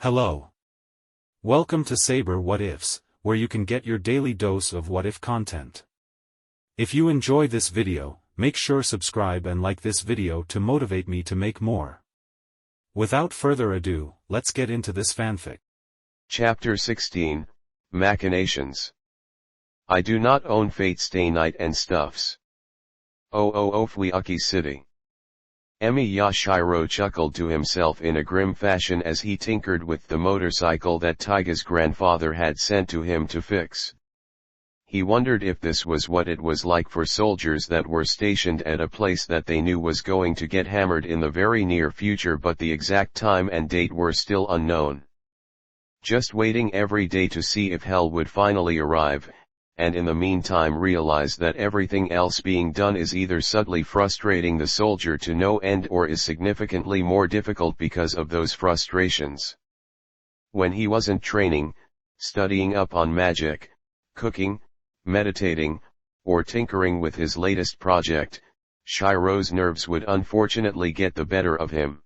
Hello. Welcome to Saber What Ifs, where you can get your daily dose of what if content. If you enjoy this video, make sure subscribe and like this video to motivate me to make more. Without further ado, let's get into this fanfic. Chapter 16, Machinations. I do not own Fate Stay Night and stuffs. Fuyuki City. Emiya Shirou chuckled to himself in a grim fashion as he tinkered with the motorcycle that Taiga's grandfather had sent to him to fix. He wondered if this was what it was like for soldiers that were stationed at a place that they knew was going to get hammered in the very near future, but the exact time and date were still unknown. Just waiting every day to see if hell would finally arrive, and in the meantime realize that everything else being done is either subtly frustrating the soldier to no end or is significantly more difficult because of those frustrations. When he wasn't training, studying up on magic, cooking, meditating, or tinkering with his latest project, Shirou's nerves would unfortunately get the better of him.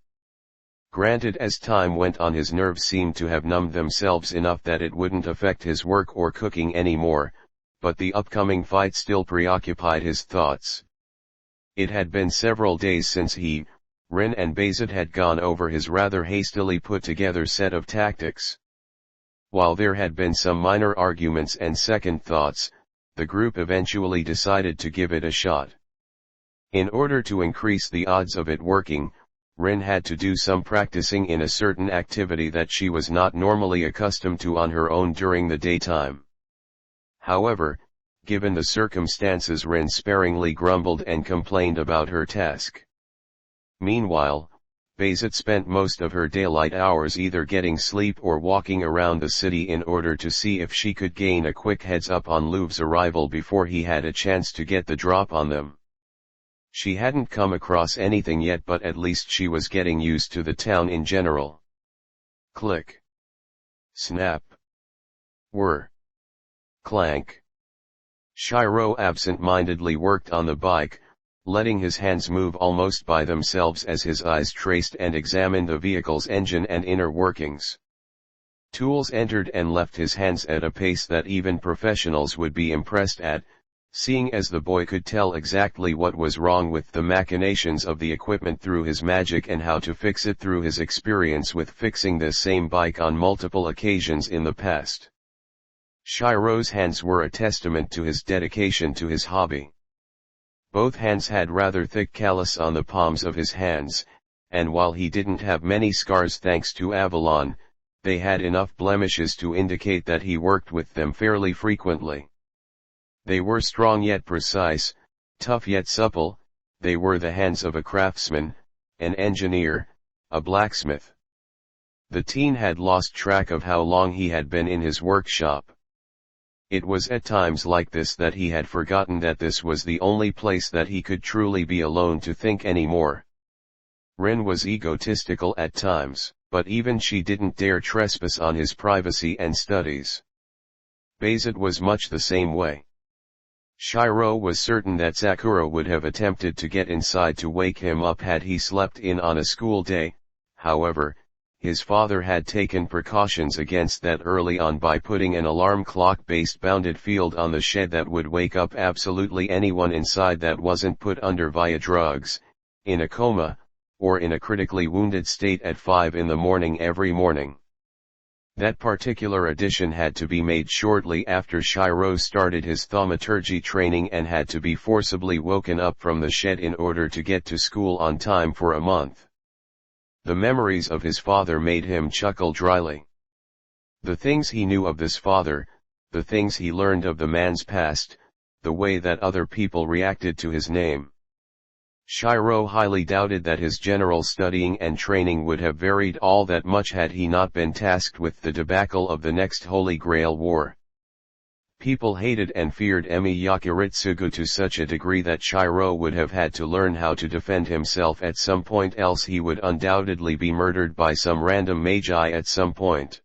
Granted, as time went on his nerves seemed to have numbed themselves enough that it wouldn't affect his work or cooking anymore, but the upcoming fight still preoccupied his thoughts. It had been several days since he, Rune and Bayzit had gone over his rather hastily put together set of tactics. While there had been some minor arguments and second thoughts, the group eventually decided to give it a shot. In order to increase the odds of it working, Rune had to do some practicing in a certain activity that she was not normally accustomed to on her own during the daytime. However, given the circumstances, Rune sparingly grumbled and complained about her task. Meanwhile, Bayzit spent most of her daylight hours either getting sleep or walking around the city in order to see if she could gain a quick heads up on Louv's arrival before he had a chance to get the drop on them. She hadn't come across anything yet, but at least she was getting used to the town in general. Click. Snap. Whir. Clank. Shirou absent-mindedly worked on the bike, letting his hands move almost by themselves as his eyes traced and examined the vehicle's engine and inner workings. Tools entered and left his hands at a pace that even professionals would be impressed at, seeing as the boy could tell exactly what was wrong with the machinations of the equipment through his magic and how to fix it through his experience with fixing this same bike on multiple occasions in the past. Shirou's hands were a testament to his dedication to his hobby. Both hands had rather thick callus on the palms of his hands, and while he didn't have many scars thanks to Avalon, they had enough blemishes to indicate that he worked with them fairly frequently. They were strong yet precise, tough yet supple. They were the hands of a craftsman, an engineer, a blacksmith. The teen had lost track of how long he had been in his workshop. It was at times like this that he had forgotten that this was the only place that he could truly be alone to think anymore. Rune was egotistical at times, but even she didn't dare trespass on his privacy and studies. Bayzit was much the same way. Shirou was certain that Sakura would have attempted to get inside to wake him up had he slept in on a school day. However, his father had taken precautions against that early on by putting an alarm clock-based bounded field on the shed that would wake up absolutely anyone inside that wasn't put under via drugs, in a coma, or in a critically wounded state at 5 in the morning every morning. That particular addition had to be made shortly after Shirou started his thaumaturgy training and had to be forcibly woken up from the shed in order to get to school on time for a month. The memories of his father made him chuckle dryly. The things he knew of this father, the things he learned of the man's past, the way that other people reacted to his name. Shirou highly doubted that his general studying and training would have varied all that much had he not been tasked with the debacle of the next Holy Grail War. People hated and feared Emiya Kiritsugu to such a degree that Shirou would have had to learn how to defend himself at some point, else he would undoubtedly be murdered by some random magi at some point.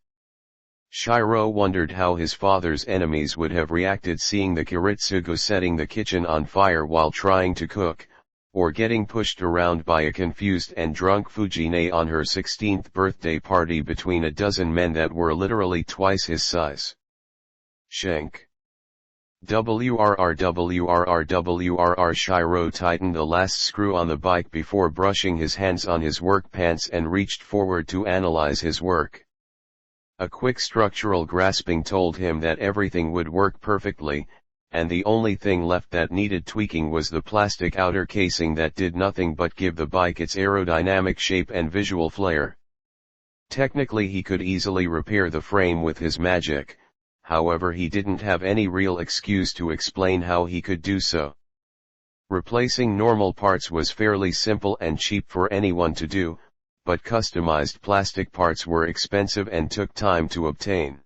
Shirou wondered how his father's enemies would have reacted seeing the Kiritsugu setting the kitchen on fire while trying to cook, or getting pushed around by a confused and drunk Fujine on her 16th birthday party between a dozen men that were literally twice his size. Shank. WRR. Shirou tightened the last screw on the bike before brushing his hands on his work pants and reached forward to analyze his work. A quick structural grasping told him that everything would work perfectly, and the only thing left that needed tweaking was the plastic outer casing that did nothing but give the bike its aerodynamic shape and visual flair. Technically he could easily repair the frame with his magic, however he didn't have any real excuse to explain how he could do so. Replacing normal parts was fairly simple and cheap for anyone to do, but customized plastic parts were expensive and took time to obtain.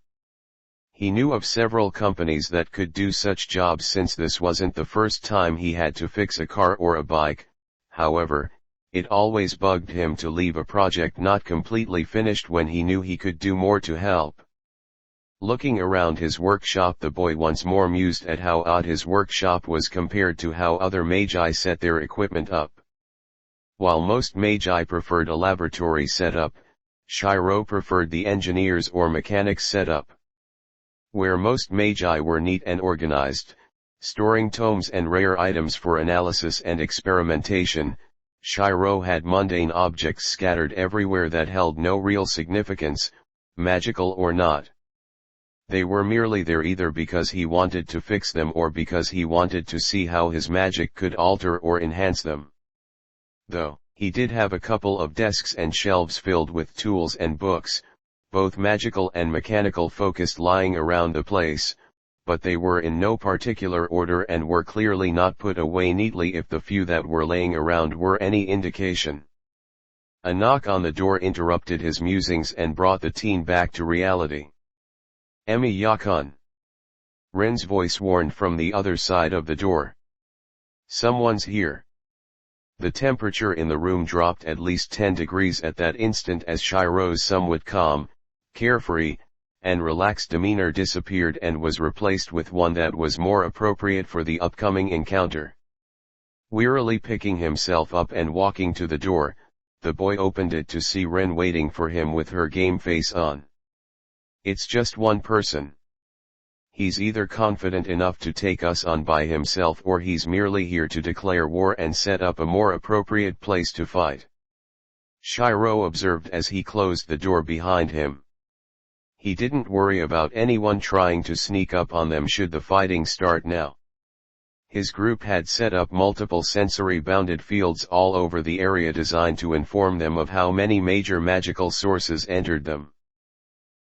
He knew of several companies that could do such jobs since this wasn't the first time he had to fix a car or a bike. However, it always bugged him to leave a project not completely finished when he knew he could do more to help. Looking around his workshop, the boy once more mused at how odd his workshop was compared to how other magi set their equipment up. While most magi preferred a laboratory setup, Shirou preferred the engineer's or mechanic's setup. Where most magi were neat and organized, storing tomes and rare items for analysis and experimentation, Shirou had mundane objects scattered everywhere that held no real significance, magical or not. They were merely there either because he wanted to fix them or because he wanted to see how his magic could alter or enhance them. Though, he did have a couple of desks and shelves filled with tools and books, both magical and mechanical focused, lying around the place, but they were in no particular order and were clearly not put away neatly if the few that were laying around were any indication. A knock on the door interrupted his musings and brought the teen back to reality. Emiya-kun. Ren's voice warned from the other side of the door. Someone's here. The temperature in the room dropped at least 10 degrees at that instant as Shirou's somewhat calm, carefree, and relaxed demeanor disappeared and was replaced with one that was more appropriate for the upcoming encounter. Wearily picking himself up and walking to the door, the boy opened it to see Ren waiting for him with her game face on. It's just one person. He's either confident enough to take us on by himself or he's merely here to declare war and set up a more appropriate place to fight. Shirou observed as he closed the door behind him. He didn't worry about anyone trying to sneak up on them should the fighting start now. His group had set up multiple sensory-bounded fields all over the area designed to inform them of how many major magical sources entered them.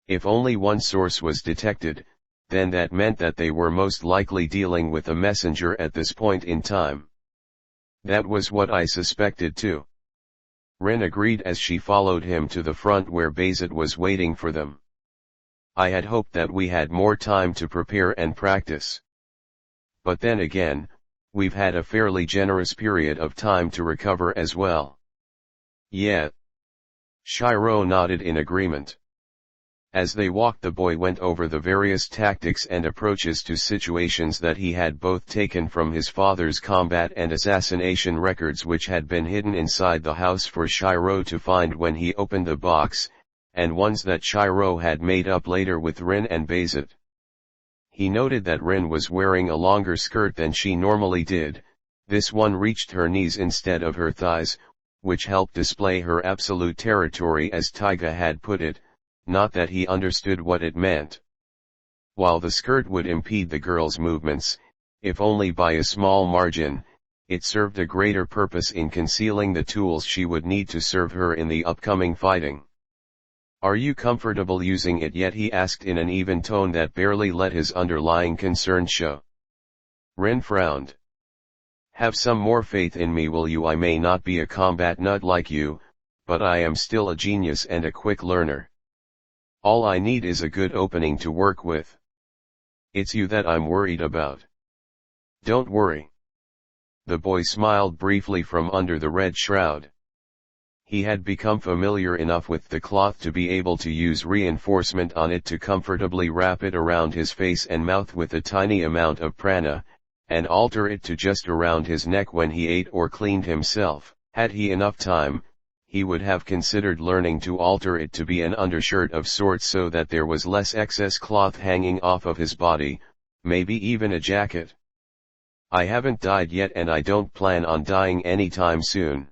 If only one source was detected, then that meant that they were most likely dealing with a messenger at this point in time. That was what I suspected too. Ren agreed as she followed him to the front where Bayzet was waiting for them. I had hoped that we had more time to prepare and practice. But then again, we've had a fairly generous period of time to recover as well. Yeah. Shirou nodded in agreement. As they walked, the boy went over the various tactics and approaches to situations that he had both taken from his father's combat and assassination records, which had been hidden inside the house for Shirou to find when he opened the box, and ones that Shirou had made up later with Ren and Bayzet. He noted that Ren was wearing a longer skirt than she normally did. This one reached her knees instead of her thighs, which helped display her absolute territory as Taiga had put it, not that he understood what it meant. While the skirt would impede the girl's movements, if only by a small margin, it served a greater purpose in concealing the tools she would need to serve her in the upcoming fighting. Are you comfortable using it yet? He asked in an even tone that barely let his underlying concern show. Ren frowned. Have some more faith in me, will you? I may not be a combat nut like you, but I am still a genius and a quick learner. All I need is a good opening to work with. It's you that I'm worried about. Don't worry. The boy smiled briefly from under the red shroud. He had become familiar enough with the cloth to be able to use reinforcement on it to comfortably wrap it around his face and mouth with a tiny amount of prana, and alter it to just around his neck when he ate or cleaned himself. Had he enough time, he would have considered learning to alter it to be an undershirt of sorts so that there was less excess cloth hanging off of his body, maybe even a jacket. I haven't died yet and I don't plan on dying anytime soon.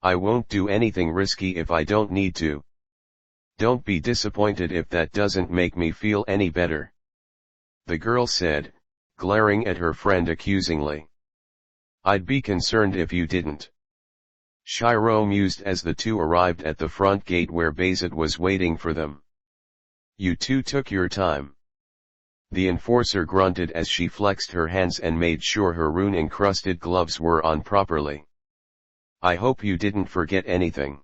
I won't do anything risky if I don't need to. Don't be disappointed if that doesn't make me feel any better. The girl said, glaring at her friend accusingly. I'd be concerned if you didn't. Shirou mused as the two arrived at the front gate where Bayzet was waiting for them. You two took your time. The enforcer grunted as she flexed her hands and made sure her rune-encrusted gloves were on properly. I hope you didn't forget anything.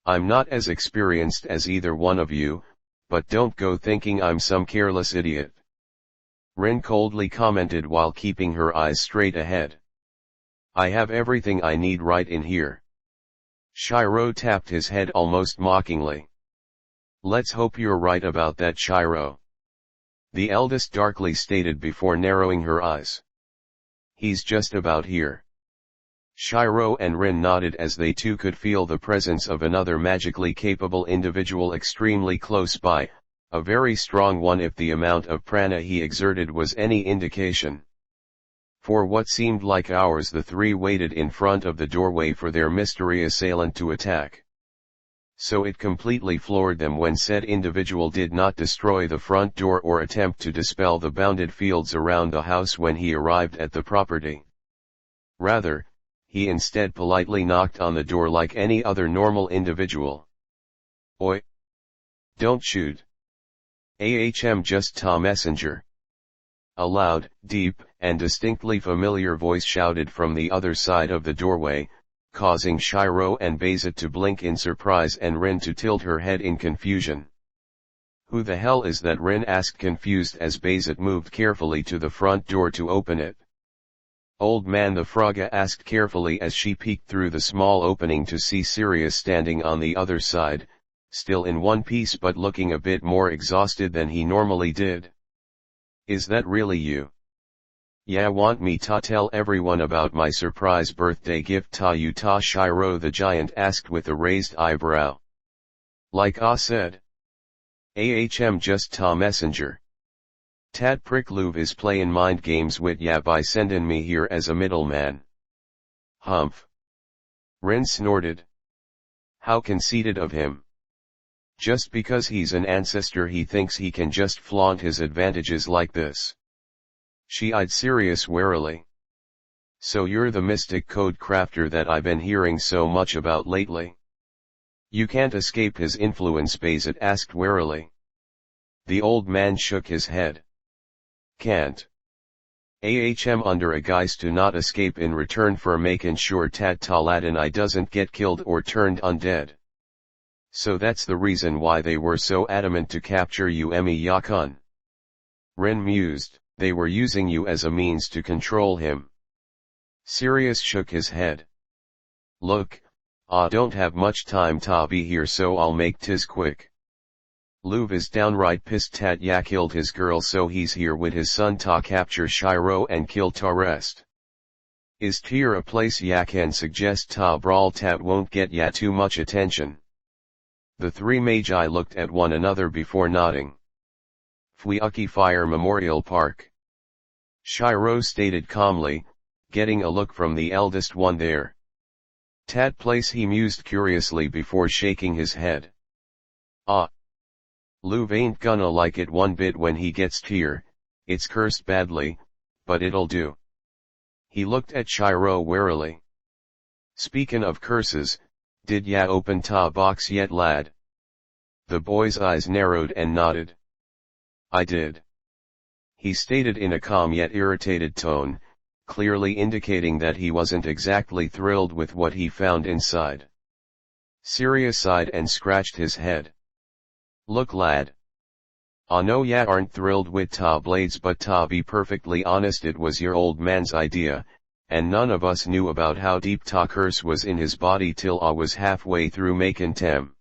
I'm not as experienced as either one of you, but don't go thinking I'm some careless idiot. Rune coldly commented while keeping her eyes straight ahead. I have everything I need right in here. Shirou tapped his head almost mockingly. Let's hope you're right about that, Shirou. The eldest darkly stated before narrowing her eyes. He's just about here. Shirou and Rune nodded as they too could feel the presence of another magically capable individual extremely close by, a very strong one if the amount of prana he exerted was any indication. For what seemed like hours the three waited in front of the doorway for their mystery assailant to attack. So it completely floored them when said individual did not destroy the front door or attempt to dispel the bounded fields around the house when he arrived at the property. Rather, he instead politely knocked on the door like any other normal individual. Oi! Don't shoot. Just ta messenger. A loud, deep, and distinctly familiar voice shouted from the other side of the doorway, causing Shirou and Bayzet to blink in surprise and Rune to tilt her head in confusion. Who the hell is that? Rune asked confused as Bayzet moved carefully to the front door to open it. Old man, the Frogga asked carefully as she peeked through the small opening to see Sirius standing on the other side, still in one piece but looking a bit more exhausted than he normally did. Is that really you? Yeah, want me to tell everyone about my surprise birthday gift to you ta? Shirou the giant asked with a raised eyebrow. Like I said. Just ta messenger. Tad prick Louv is playin' mind games wit ya by sendin' me here as a middleman. Humph. Rune snorted. How conceited of him. Just because he's an ancestor he thinks he can just flaunt his advantages like this. She eyed Sirius warily. So you're the mystic code crafter that I've been hearing so much about lately? You can't escape his influence, Bayzet asked warily. The old man shook his head. Can't. Under a guise to not escape in return for making sure Tat Taladin I doesn't get killed or turned undead. So that's the reason why they were so adamant to capture you, Emiya-kun. Rune mused, they were using you as a means to control him. Sirius shook his head. Look, I don't have much time to be here, so I'll make tis quick. Louv is downright pissed Tat ya killed his girl, so he's here with his son to capture Shirou and kill ta rest. Is here a place ya can suggest ta brawl? Tat won't get ya too much attention. The three magi looked at one another before nodding. Fuyuki Fire Memorial Park. Shirou stated calmly, getting a look from the eldest one there. Tat place, he mused curiously before shaking his head. Ah. Louv ain't gonna like it one bit when he gets here, it's cursed badly, but it'll do. He looked at Shirou warily. Speakin' of curses, did ya open ta box yet, lad? The boy's eyes narrowed and nodded. I did. He stated in a calm yet irritated tone, clearly indicating that he wasn't exactly thrilled with what he found inside. Sirius sighed and scratched his head. Look, lad. I know ya aren't thrilled with ta blades, but ta be perfectly honest, it was your old man's idea, and none of us knew about how deep ta curse was in his body till I was halfway through making tem.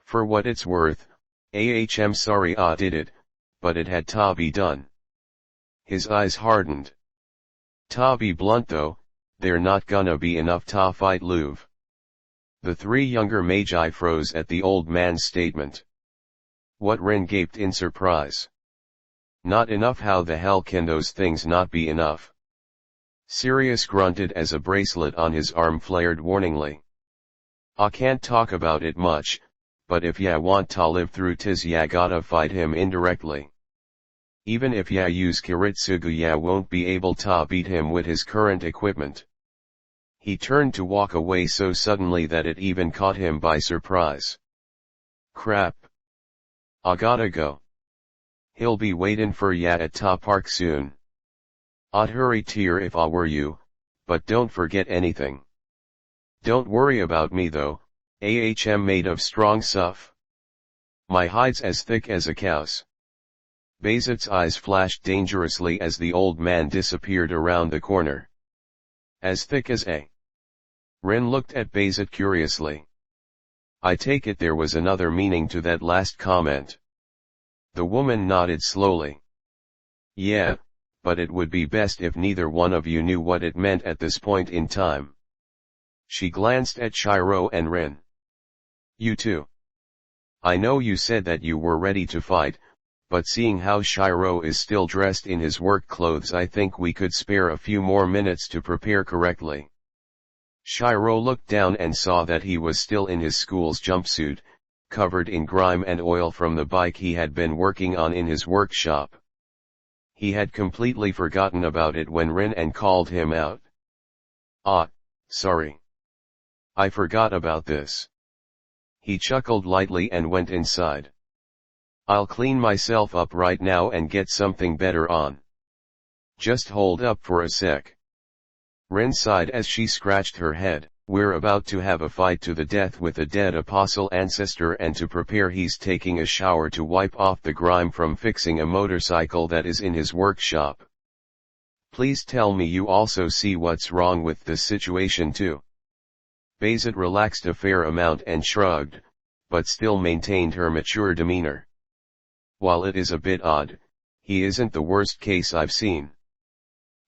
For what it's worth, sorry I did it, but it had ta be done. His eyes hardened. "Ta be blunt though, there not gonna be enough ta fight Louvre." The three younger magi froze at the old man's statement. What? Rune gaped in surprise. "Not enough? How the hell can those things not be enough?" Sirius grunted as a bracelet on his arm flared warningly. "I can't talk about it much, but if ya want ta live through tis ya gotta fight him indirectly. Even if ya use Kiritsugu ya won't be able ta beat him with his current equipment." He turned to walk away so suddenly that it even caught him by surprise. "Crap. I gotta go. He'll be waitin' for ya at ta park soon. I'd hurry tier if I were you, but don't forget anything. Don't worry about me though, ahm made of strong stuff. My hide's as thick as a cow's." Bayezid's eyes flashed dangerously as the old man disappeared around the corner. "As thick as a?" Rune looked at Bayezid curiously. "I take it there was another meaning to that last comment." The woman nodded slowly. "Yeah, but it would be best if neither one of you knew what it meant at this point in time." She glanced at Shirou and Rune. "You too. I know you said that you were ready to fight, but seeing how Shirou is still dressed in his work clothes, I think we could spare a few more minutes to prepare correctly." Shirou looked down and saw that he was still in his school's jumpsuit, covered in grime and oil from the bike he had been working on in his workshop. He had completely forgotten about it when Rune called him out. "Ah, sorry. I forgot about this." He chuckled lightly and went inside. "I'll clean myself up right now and get something better on. Just hold up for a sec." Rune sighed as she scratched her head. "We're about to have a fight to the death with a dead apostle ancestor, and to prepare he's taking a shower to wipe off the grime from fixing a motorcycle that is in his workshop. Please tell me you also see what's wrong with this situation too." Bayezid relaxed a fair amount and shrugged, but still maintained her mature demeanor. "While it is a bit odd, he isn't the worst case I've seen.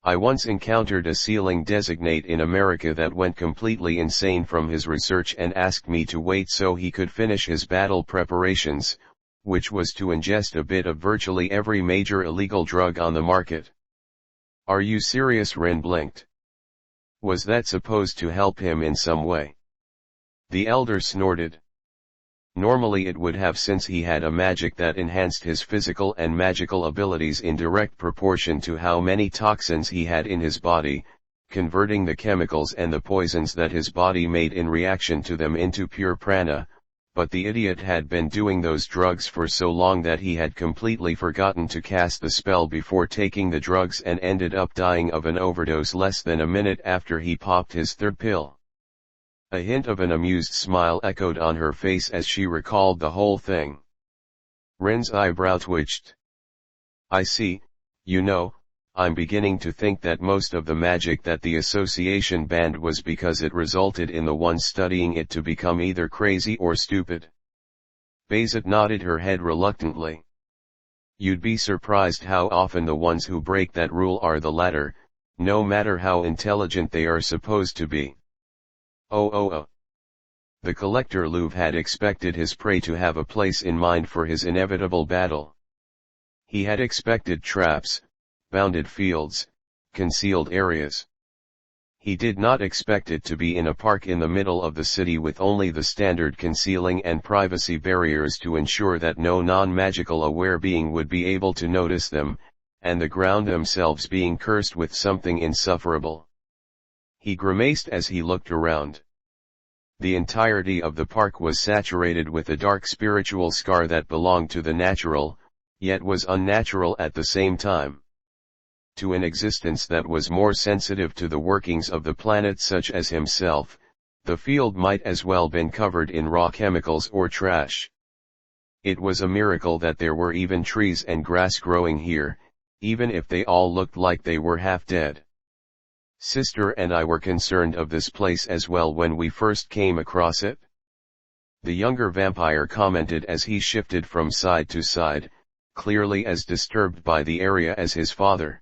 I once encountered a ceiling designate in America that went completely insane from his research and asked me to wait so he could finish his battle preparations, which was to ingest a bit of virtually every major illegal drug on the market." "Are you serious?" Rune blinked. "Was that supposed to help him in some way?" The elder snorted. "Normally it would have, since he had a magic that enhanced his physical and magical abilities in direct proportion to how many toxins he had in his body, converting the chemicals and the poisons that his body made in reaction to them into pure prana, but the idiot had been doing those drugs for so long that he had completely forgotten to cast the spell before taking the drugs and ended up dying of an overdose less than a minute after he popped his third pill." A hint of an amused smile echoed on her face as she recalled the whole thing. Rune's eyebrow twitched. "I see. You know, I'm beginning to think that most of the magic that the association banned was because it resulted in the ones studying it to become either crazy or stupid." Bayezid nodded her head reluctantly. "You'd be surprised how often the ones who break that rule are the latter, no matter how intelligent they are supposed to be." Oh. The collector Louvre had expected his prey to have a place in mind for his inevitable battle. He had expected traps, bounded fields, concealed areas. He did not expect it to be in a park in the middle of the city with only the standard concealing and privacy barriers to ensure that no non-magical aware being would be able to notice them, and the ground themselves being cursed with something insufferable. He grimaced as he looked around. The entirety of the park was saturated with a dark spiritual scar that belonged to the natural, yet was unnatural at the same time. To an existence that was more sensitive to the workings of the planet such as himself, the field might as well been covered in raw chemicals or trash. It was a miracle that there were even trees and grass growing here, even if they all looked like they were half dead. "Sister and I were concerned of this place as well when we first came across it," the younger vampire commented as he shifted from side to side, clearly as disturbed by the area as his father.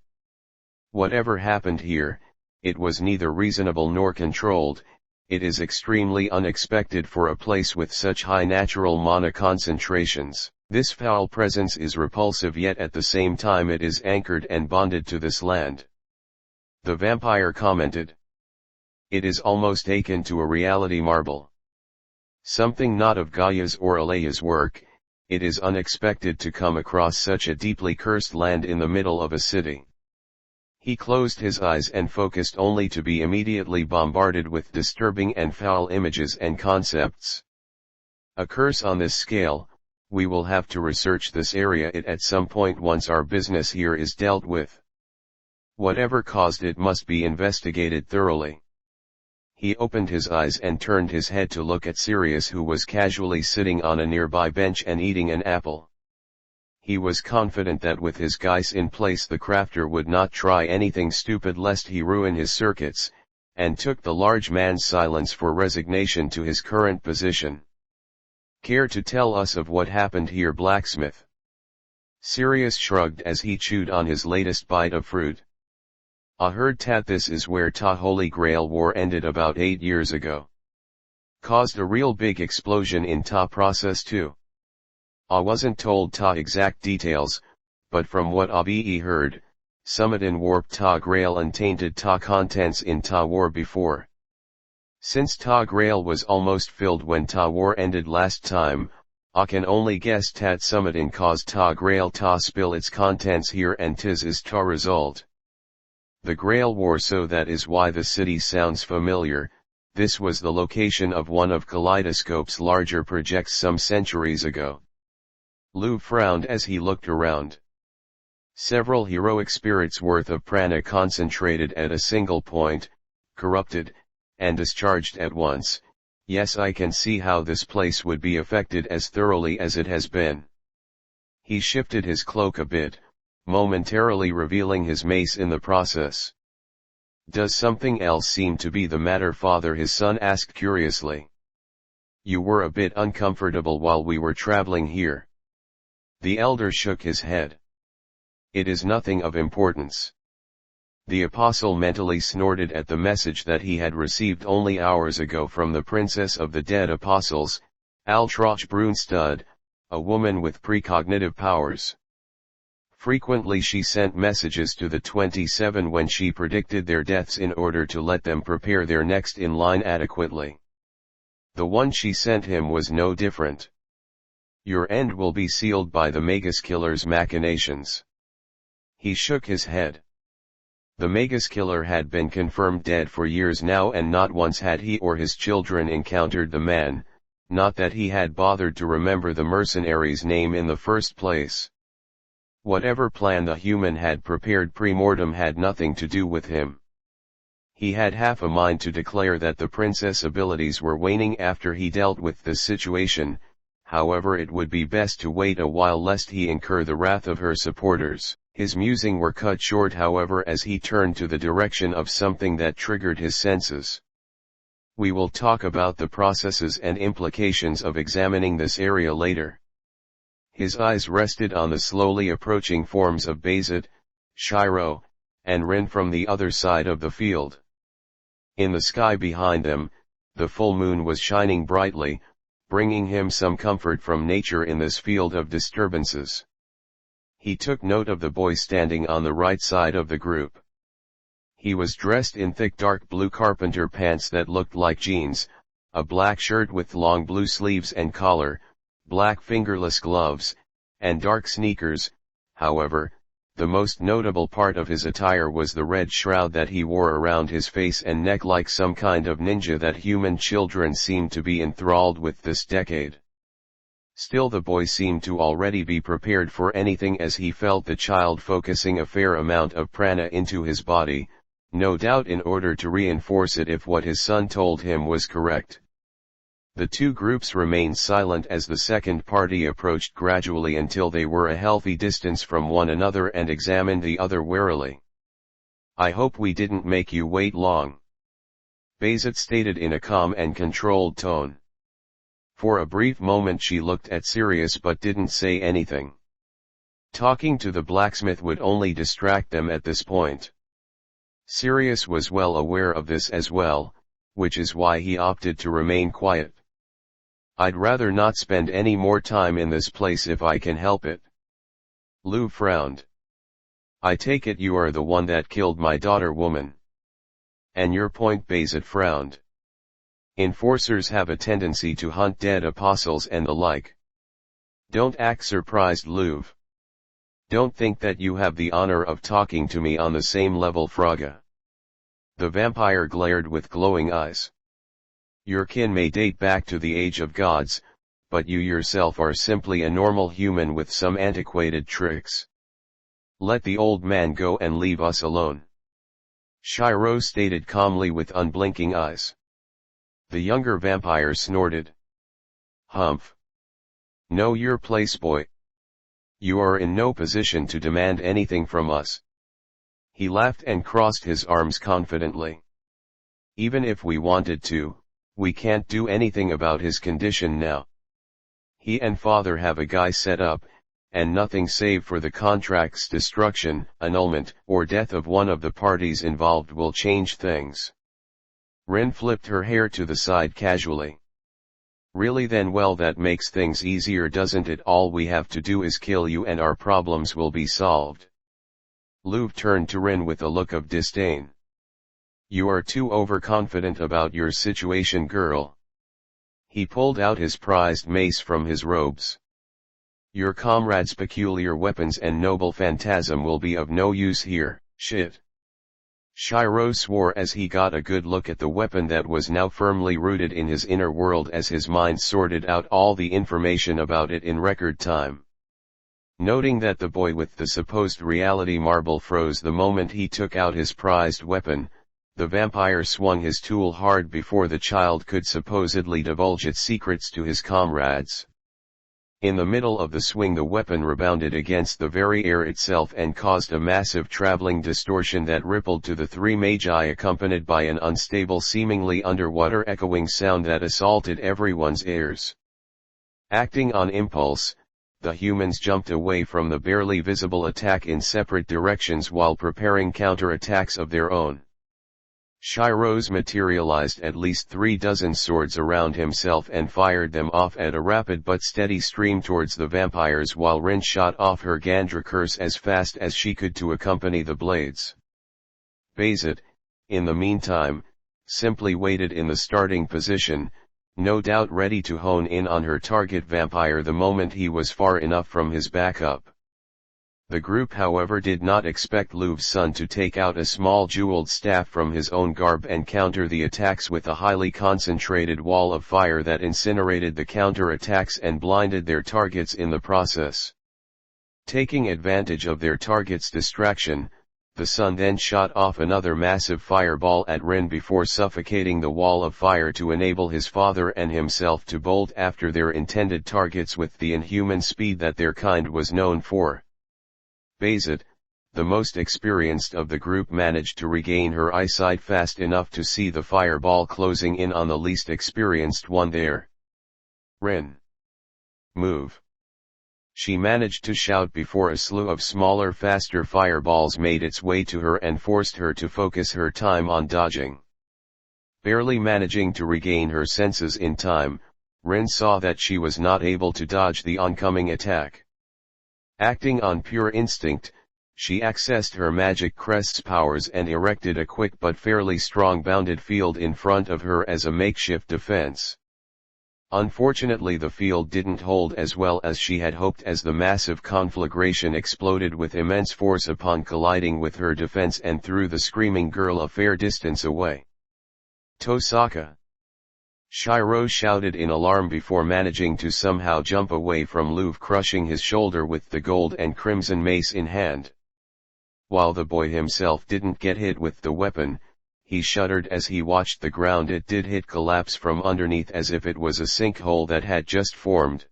Whatever happened here, it was neither reasonable nor controlled. It is extremely unexpected for a place with such high natural mana concentrations. This foul presence is repulsive, yet at the same time it is anchored and bonded to this land. The vampire commented. It is almost akin to a reality marble. Something not of Gaia's or Alea's work. It is unexpected to come across such a deeply cursed land in the middle of a city. He closed his eyes and focused only to be immediately bombarded with disturbing and foul images and concepts. A curse on this scale. We will have to research this area at some point once our business here is dealt with. Whatever caused it must be investigated thoroughly. He opened his eyes and turned his head to look at Sirius, who was casually sitting on a nearby bench and eating an apple. He was confident that with his guise in place the crafter would not try anything stupid lest he ruin his circuits, and took the large man's silence for resignation to his current position. Care to tell us of what happened here, blacksmith? Sirius shrugged as he chewed on his latest bite of fruit. I heard that this is where Ta Holy Grail War ended about 8 years ago. Caused a real big explosion in Ta process too. I wasn't told Ta exact details, but from what I be heard, Summit warped Ta Grail and tainted Ta contents in Ta War before. Since Ta Grail was almost filled when Ta War ended last time, I can only guess that Summit caused Ta Grail Ta spill its contents here, and tis is Ta result. The Grail War, so that is why the city sounds familiar. This was the location of one of Kaleidoscope's larger projects some centuries ago. Lou frowned as he looked around. Several heroic spirits worth of prana concentrated at a single point, corrupted, and discharged at once. Yes, I can see how this place would be affected as thoroughly as it has been. He shifted his cloak a bit, momentarily revealing his mace in the process. Does something else seem to be the matter, father? His son asked curiously. You were a bit uncomfortable while we were traveling here. The elder shook his head. It is nothing of importance. The apostle mentally snorted at the message that he had received only hours ago from the princess of the dead apostles, Altroch Brunstud, a woman with precognitive powers. Frequently she sent messages to the 27 when she predicted their deaths in order to let them prepare their next in line adequately. The one she sent him was no different. Your end will be sealed by the magus killer's machinations. He shook his head. The magus killer had been confirmed dead for years now, and not once had he or his children encountered the man, not that he had bothered to remember the mercenary's name in the first place. Whatever plan the human had prepared pre-mortem had nothing to do with him. He had half a mind to declare that the princess' abilities were waning after he dealt with the situation, however it would be best to wait a while lest he incur the wrath of her supporters. His musings were cut short however as he turned to the direction of something that triggered his senses. We will talk about the processes and implications of examining this area later. His eyes rested on the slowly approaching forms of Bayzet, Shirou, and Rune from the other side of the field. In the sky behind them, the full moon was shining brightly, bringing him some comfort from nature in this field of disturbances. He took note of the boy standing on the right side of the group. He was dressed in thick dark blue carpenter pants that looked like jeans, a black shirt with long blue sleeves and collar, black fingerless gloves, and dark sneakers. However, the most notable part of his attire was the red shroud that he wore around his face and neck like some kind of ninja that human children seemed to be enthralled with this decade. Still, the boy seemed to already be prepared for anything as he felt the child focusing a fair amount of prana into his body, no doubt in order to reinforce it if what his son told him was correct. The two groups remained silent as the second party approached gradually until they were a healthy distance from one another and examined the other warily. I hope we didn't make you wait long, Bayzet stated in a calm and controlled tone. For a brief moment she looked at Sirius but didn't say anything. Talking to the blacksmith would only distract them at this point. Sirius was well aware of this as well, which is why he opted to remain quiet. I'd rather not spend any more time in this place if I can help it. Lou frowned. I take it you are the one that killed my daughter, woman. And your point? Bayzet frowned. Enforcers have a tendency to hunt dead apostles and the like. Don't act surprised, Louv. Don't think that you have the honor of talking to me on the same level, Fraga. The vampire glared with glowing eyes. Your kin may date back to the age of gods, but you yourself are simply a normal human with some antiquated tricks. Let the old man go and leave us alone. Shirou stated calmly with unblinking eyes. The younger vampire snorted. Humph. Know your place, boy. You are in no position to demand anything from us. He laughed and crossed his arms confidently. Even if we wanted to, we can't do anything about his condition now. He and father have a guy set up, and nothing save for the contract's destruction, annulment, or death of one of the parties involved will change things. Rune flipped her hair to the side casually. Really then, well, that makes things easier, doesn't it? All we have to do is kill you and our problems will be solved. Louv turned to Rune with a look of disdain. You are too overconfident about your situation, girl. He pulled out his prized mace from his robes. Your comrade's peculiar weapons and noble phantasm will be of no use here, shit. Shirou swore as he got a good look at the weapon that was now firmly rooted in his inner world as his mind sorted out all the information about it in record time. Noting that the boy with the supposed reality marble froze the moment he took out his prized weapon, the vampire swung his tool hard before the child could supposedly divulge its secrets to his comrades. In the middle of the swing, the weapon rebounded against the very air itself and caused a massive traveling distortion that rippled to the three magi, accompanied by an unstable, seemingly underwater echoing sound that assaulted everyone's ears. Acting on impulse, the humans jumped away from the barely visible attack in separate directions while preparing counterattacks of their own. Shirou's materialized at least 36 swords around himself and fired them off at a rapid but steady stream towards the vampires, while Rune shot off her Gandra curse as fast as she could to accompany the blades. Bayzet, in the meantime, simply waited in the starting position, no doubt ready to hone in on her target vampire the moment he was far enough from his backup. The group, however, did not expect Louv's son to take out a small jeweled staff from his own garb and counter the attacks with a highly concentrated wall of fire that incinerated the counterattacks and blinded their targets in the process. Taking advantage of their target's distraction, the son then shot off another massive fireball at Rune before suffocating the wall of fire to enable his father and himself to bolt after their intended targets with the inhuman speed that their kind was known for. Bayzet, the most experienced of the group, managed to regain her eyesight fast enough to see the fireball closing in on the least experienced one there. Rune, move. She managed to shout before a slew of smaller, faster fireballs made its way to her and forced her to focus her time on dodging. Barely managing to regain her senses in time, Rune saw that she was not able to dodge the oncoming attack. Acting on pure instinct, she accessed her magic crest's powers and erected a quick but fairly strong bounded field in front of her as a makeshift defense. Unfortunately, the field didn't hold as well as she had hoped, as the massive conflagration exploded with immense force upon colliding with her defense and threw the screaming girl a fair distance away. Tosaka! Shirou shouted in alarm before managing to somehow jump away from Louv, crushing his shoulder with the gold and crimson mace in hand. While the boy himself didn't get hit with the weapon, he shuddered as he watched the ground it did hit collapse from underneath as if it was a sinkhole that had just formed.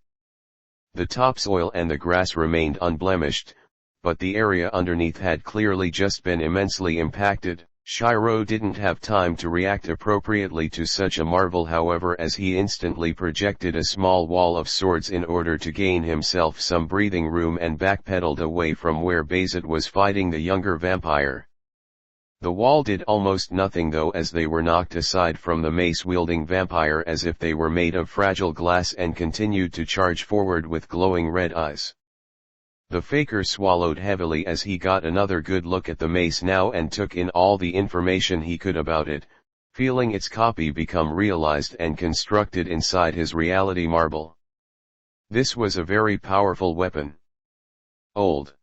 The topsoil and the grass remained unblemished, but the area underneath had clearly just been immensely impacted. Shirou didn't have time to react appropriately to such a marvel, however, as he instantly projected a small wall of swords in order to gain himself some breathing room and backpedaled away from where Bayzet was fighting the younger vampire. The wall did almost nothing though, as they were knocked aside from the mace-wielding vampire as if they were made of fragile glass and continued to charge forward with glowing red eyes. The faker swallowed heavily as he got another good look at the mace now and took in all the information he could about it, feeling its copy become realized and constructed inside his reality marble. This was a very powerful weapon. Old,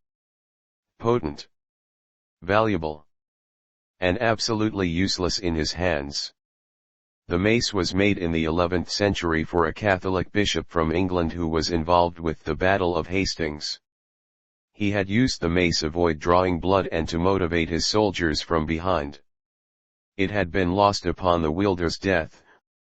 potent, valuable, and absolutely useless in his hands. The mace was made in the 11th century for a Catholic bishop from England who was involved with the Battle of Hastings. He had used the mace to avoid drawing blood and to motivate his soldiers from behind. It had been lost upon the wielder's death,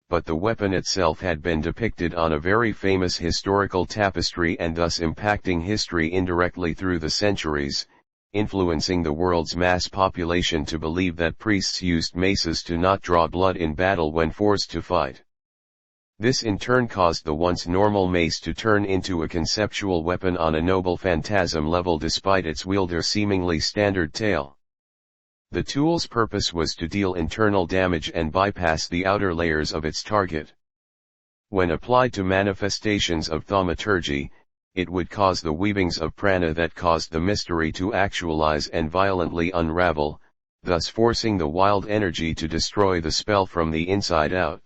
but the weapon itself had been depicted on a very famous historical tapestry and thus impacting history indirectly through the centuries, influencing the world's mass population to believe that priests used maces to not draw blood in battle when forced to fight. This in turn caused the once normal mace to turn into a conceptual weapon on a noble phantasm level despite its wielder's seemingly standard tail. The tool's purpose was to deal internal damage and bypass the outer layers of its target. When applied to manifestations of thaumaturgy, it would cause the weavings of prana that caused the mystery to actualize and violently unravel, thus forcing the wild energy to destroy the spell from the inside out.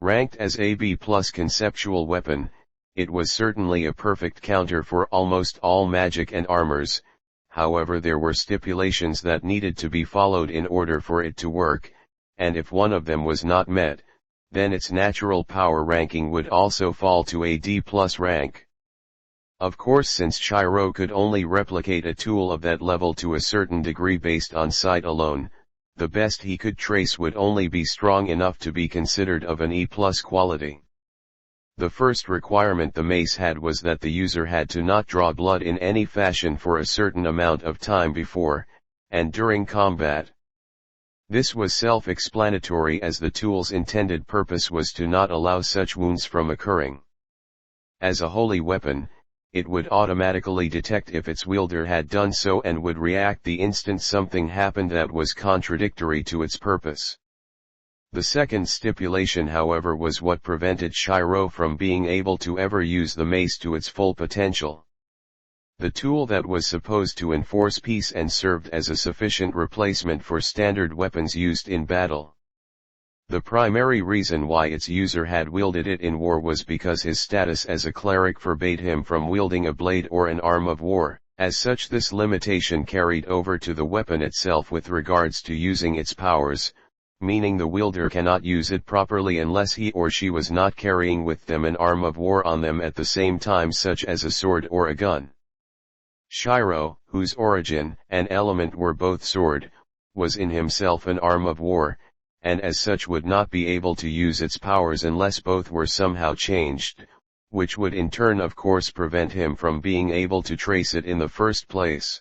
Ranked as a B+ conceptual weapon, it was certainly a perfect counter for almost all magic and armors. However, there were stipulations that needed to be followed in order for it to work, and if one of them was not met, then its natural power ranking would also fall to a D+ rank. Of course, since Shirou could only replicate a tool of that level to a certain degree based on sight alone, the best he could trace would only be strong enough to be considered of an E+ quality. The first requirement the mace had was that the user had to not draw blood in any fashion for a certain amount of time before and during combat. This was self-explanatory, as the tool's intended purpose was to not allow such wounds from occurring. As a holy weapon, it would automatically detect if its wielder had done so and would react the instant something happened that was contradictory to its purpose. The second stipulation, however, was what prevented Shirou from being able to ever use the mace to its full potential. The tool that was supposed to enforce peace and served as a sufficient replacement for standard weapons used in battle. The primary reason why its user had wielded it in war was because his status as a cleric forbade him from wielding a blade or an arm of war. As such, this limitation carried over to the weapon itself with regards to using its powers, meaning the wielder cannot use it properly unless he or she was not carrying with them an arm of war on them at the same time, such as a sword or a gun. Shirou, whose origin and element were both sword, was in himself an arm of war, and as such would not be able to use its powers unless both were somehow changed, which would in turn of course prevent him from being able to trace it in the first place.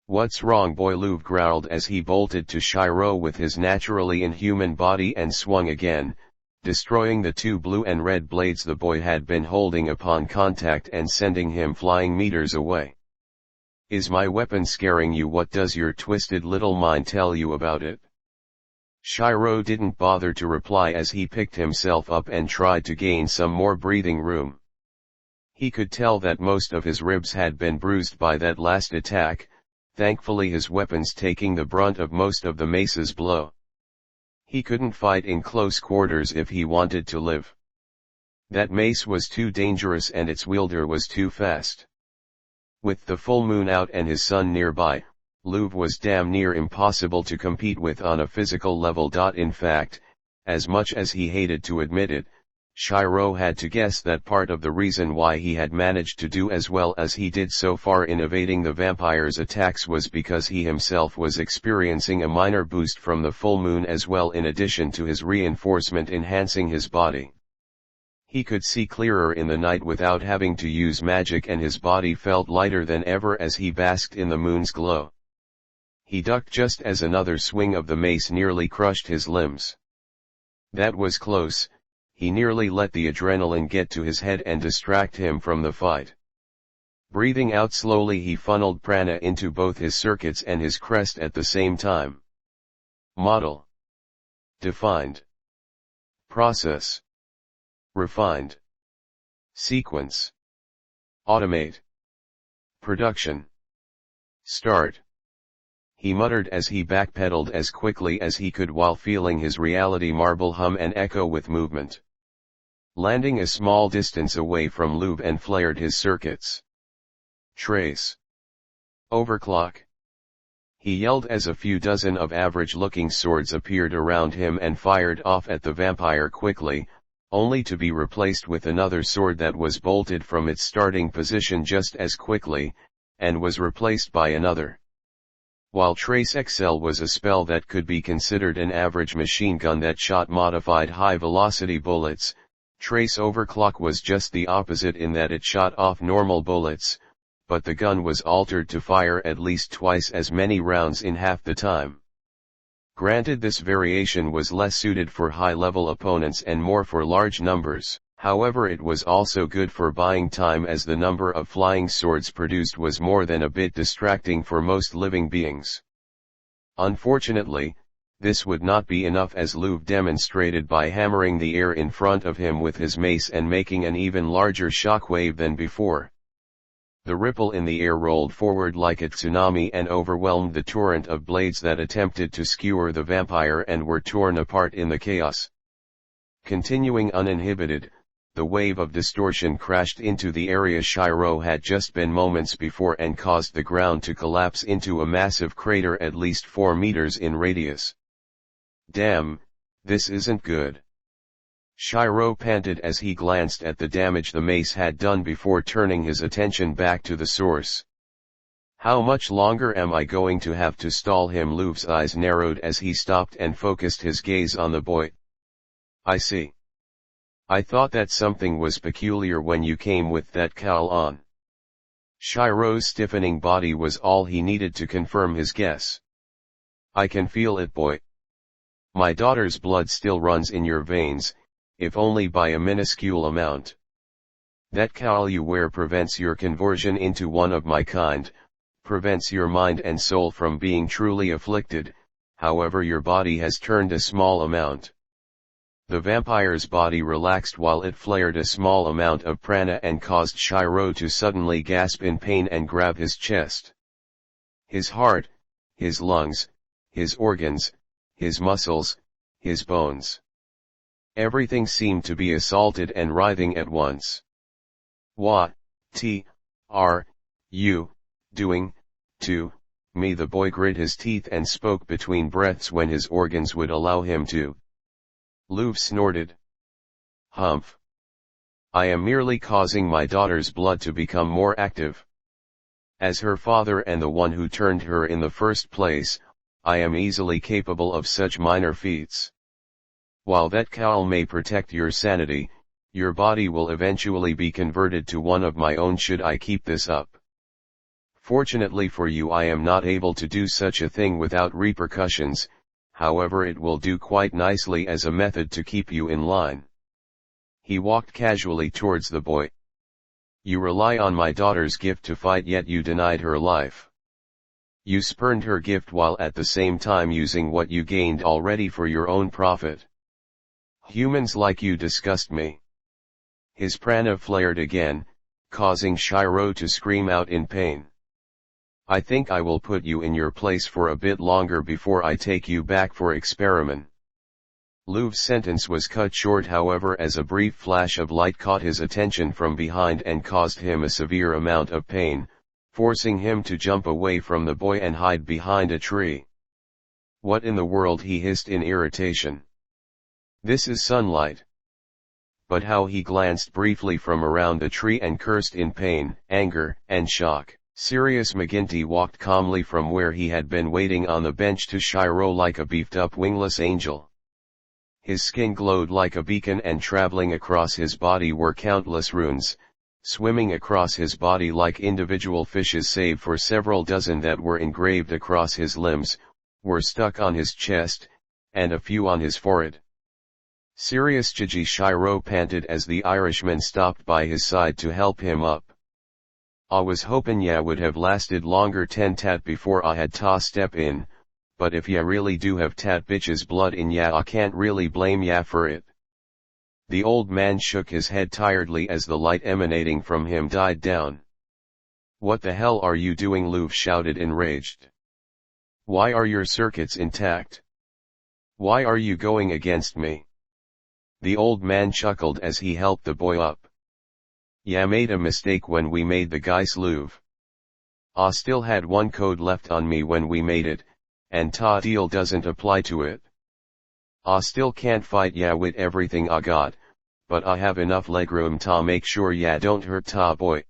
"What's wrong, boy?" Louv growled as he bolted to Shirou with his naturally inhuman body and swung again, destroying the two blue and red blades the boy had been holding upon contact and sending him flying meters away. "Is my weapon scaring you? What does your twisted little mind tell you about it?" Shirou didn't bother to reply as he picked himself up and tried to gain some more breathing room. He could tell that most of his ribs had been bruised by that last attack, thankfully his weapons taking the brunt of most of the mace's blow. He couldn't fight in close quarters if he wanted to live. That mace was too dangerous and its wielder was too fast. With the full moon out and his son nearby, Louv was damn near impossible to compete with on a physical level. In fact, as much as he hated to admit it, Shirou had to guess that part of the reason why he had managed to do as well as he did so far in evading the vampire's attacks was because he himself was experiencing a minor boost from the full moon as well, in addition to his reinforcement enhancing his body. He could see clearer in the night without having to use magic, and his body felt lighter than ever as he basked in the moon's glow. He ducked just as another swing of the mace nearly crushed his limbs. That was close. He nearly let the adrenaline get to his head and distract him from the fight. Breathing out slowly, he funneled prana into both his circuits and his crest at the same time. Model. Defined. Process. Refined. Sequence. Automate. Production. Start. He muttered as he backpedaled as quickly as he could while feeling his reality marble hum and echo with movement. Landing a small distance away from Lube and flared his circuits. Trace. Overclock. He yelled as a few dozen of average-looking swords appeared around him and fired off at the vampire quickly, only to be replaced with another sword that was bolted from its starting position just as quickly, and was replaced by another. While Trace XL was a spell that could be considered an average machine gun that shot modified high-velocity bullets, Trace Overclock was just the opposite in that it shot off normal bullets, but the gun was altered to fire at least twice as many rounds in half the time. Granted, this variation was less suited for high-level opponents and more for large numbers, however it was also good for buying time as the number of flying swords produced was more than a bit distracting for most living beings. Unfortunately, this would not be enough, as Lube demonstrated by hammering the air in front of him with his mace and making an even larger shockwave than before. The ripple in the air rolled forward like a tsunami and overwhelmed the torrent of blades that attempted to skewer the vampire and were torn apart in the chaos. Continuing uninhibited, the wave of distortion crashed into the area Shirou had just been moments before and caused the ground to collapse into a massive crater at least 4 meters in radius. Damn, this isn't good. Shirou panted as he glanced at the damage the mace had done before turning his attention back to the source. How much longer am I going to have to stall him? Lube's eyes narrowed as he stopped and focused his gaze on the boy. I see. I thought that something was peculiar when you came with that cowl on. Shirou's stiffening body was all he needed to confirm his guess. I can feel it, boy. My daughter's blood still runs in your veins, if only by a minuscule amount. That cowl you wear prevents your conversion into one of my kind, prevents your mind and soul from being truly afflicted, however your body has turned a small amount. The vampire's body relaxed while it flared a small amount of prana and caused Shirou to suddenly gasp in pain and grab his chest. His heart, his lungs, his organs, his muscles, his bones. Everything seemed to be assaulted and writhing at once. What are you doing to me? The boy grit his teeth and spoke between breaths when his organs would allow him to. Lube snorted. Humph. I am merely causing my daughter's blood to become more active. As her father and the one who turned her in the first place, I am easily capable of such minor feats. While that cowl may protect your sanity, your body will eventually be converted to one of my own should I keep this up. Fortunately for you, I am not able to do such a thing without repercussions, however it will do quite nicely as a method to keep you in line. He walked casually towards the boy. You rely on my daughter's gift to fight, yet you denied her life. You spurned her gift while at the same time using what you gained already for your own profit. Humans like you disgust me. His prana flared again, causing Shirou to scream out in pain. I think I will put you in your place for a bit longer before I take you back for experiment. Lube's sentence was cut short, however, as a brief flash of light caught his attention from behind and caused him a severe amount of pain, forcing him to jump away from the boy and hide behind a tree. What in the world? He hissed in irritation. This is sunlight. But how? He glanced briefly from around the tree and cursed in pain, anger, and shock. Sirius McGinty walked calmly from where he had been waiting on the bench to Shirou like a beefed-up wingless angel. His skin glowed like a beacon, and traveling across his body were countless runes, swimming across his body like individual fishes, save for several dozen that were engraved across his limbs, were stuck on his chest, and a few on his forehead. Sirius Chiji, Shirou panted as the Irishman stopped by his side to help him up. I was hoping ya would have lasted longer 10 tat before I had ta step in, but if ya really do have tat bitch's blood in ya I can't really blame ya for it. The old man shook his head tiredly as the light emanating from him died down. What the hell are you doing? Luv shouted enraged. Why are your circuits intact? Why are you going against me? The old man chuckled as he helped the boy up. Ya made a mistake when we made the geis, Luv. I still had one code left on me when we made it, and ta deal doesn't apply to it. I still can't fight ya with everything I got, but I have enough legroom ta make sure ya don't hurt ta boy.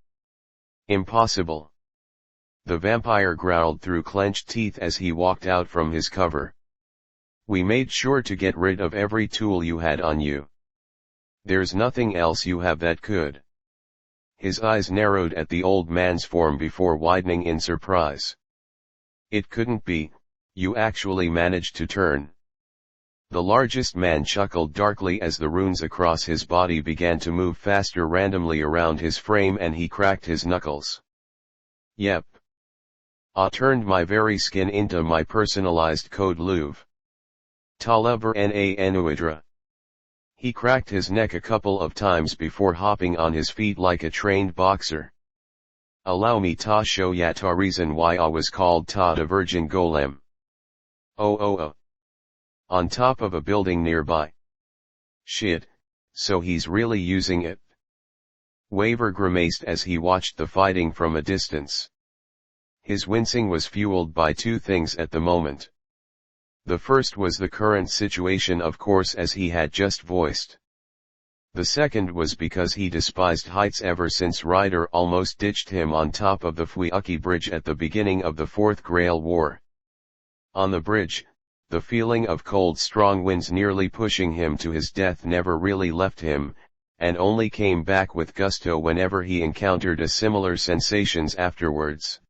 Impossible. The vampire growled through clenched teeth as he walked out from his cover. We made sure to get rid of every tool you had on you. There's nothing else you have that could. His eyes narrowed at the old man's form before widening in surprise. It couldn't be, you actually managed to turn. The largest man chuckled darkly as the runes across his body began to move faster randomly around his frame and he cracked his knuckles. Yep. I turned my very skin into my personalized code, Luv. Talever na Enuidra. He cracked his neck a couple of times before hopping on his feet like a trained boxer. Allow me ta show ya ta reason why I was called ta the Virgin Golem. Oh. On top of a building nearby. Shit, so he's really using it. Waver grimaced as he watched the fighting from a distance. His wincing was fueled by two things at the moment. The first was the current situation, of course, as he had just voiced. The second was because he despised heights ever since Ryder almost ditched him on top of the Fuyuki Bridge at the beginning of the Fourth Grail War. On the bridge, the feeling of cold strong winds nearly pushing him to his death never really left him, and only came back with gusto whenever he encountered a similar sensations afterwards.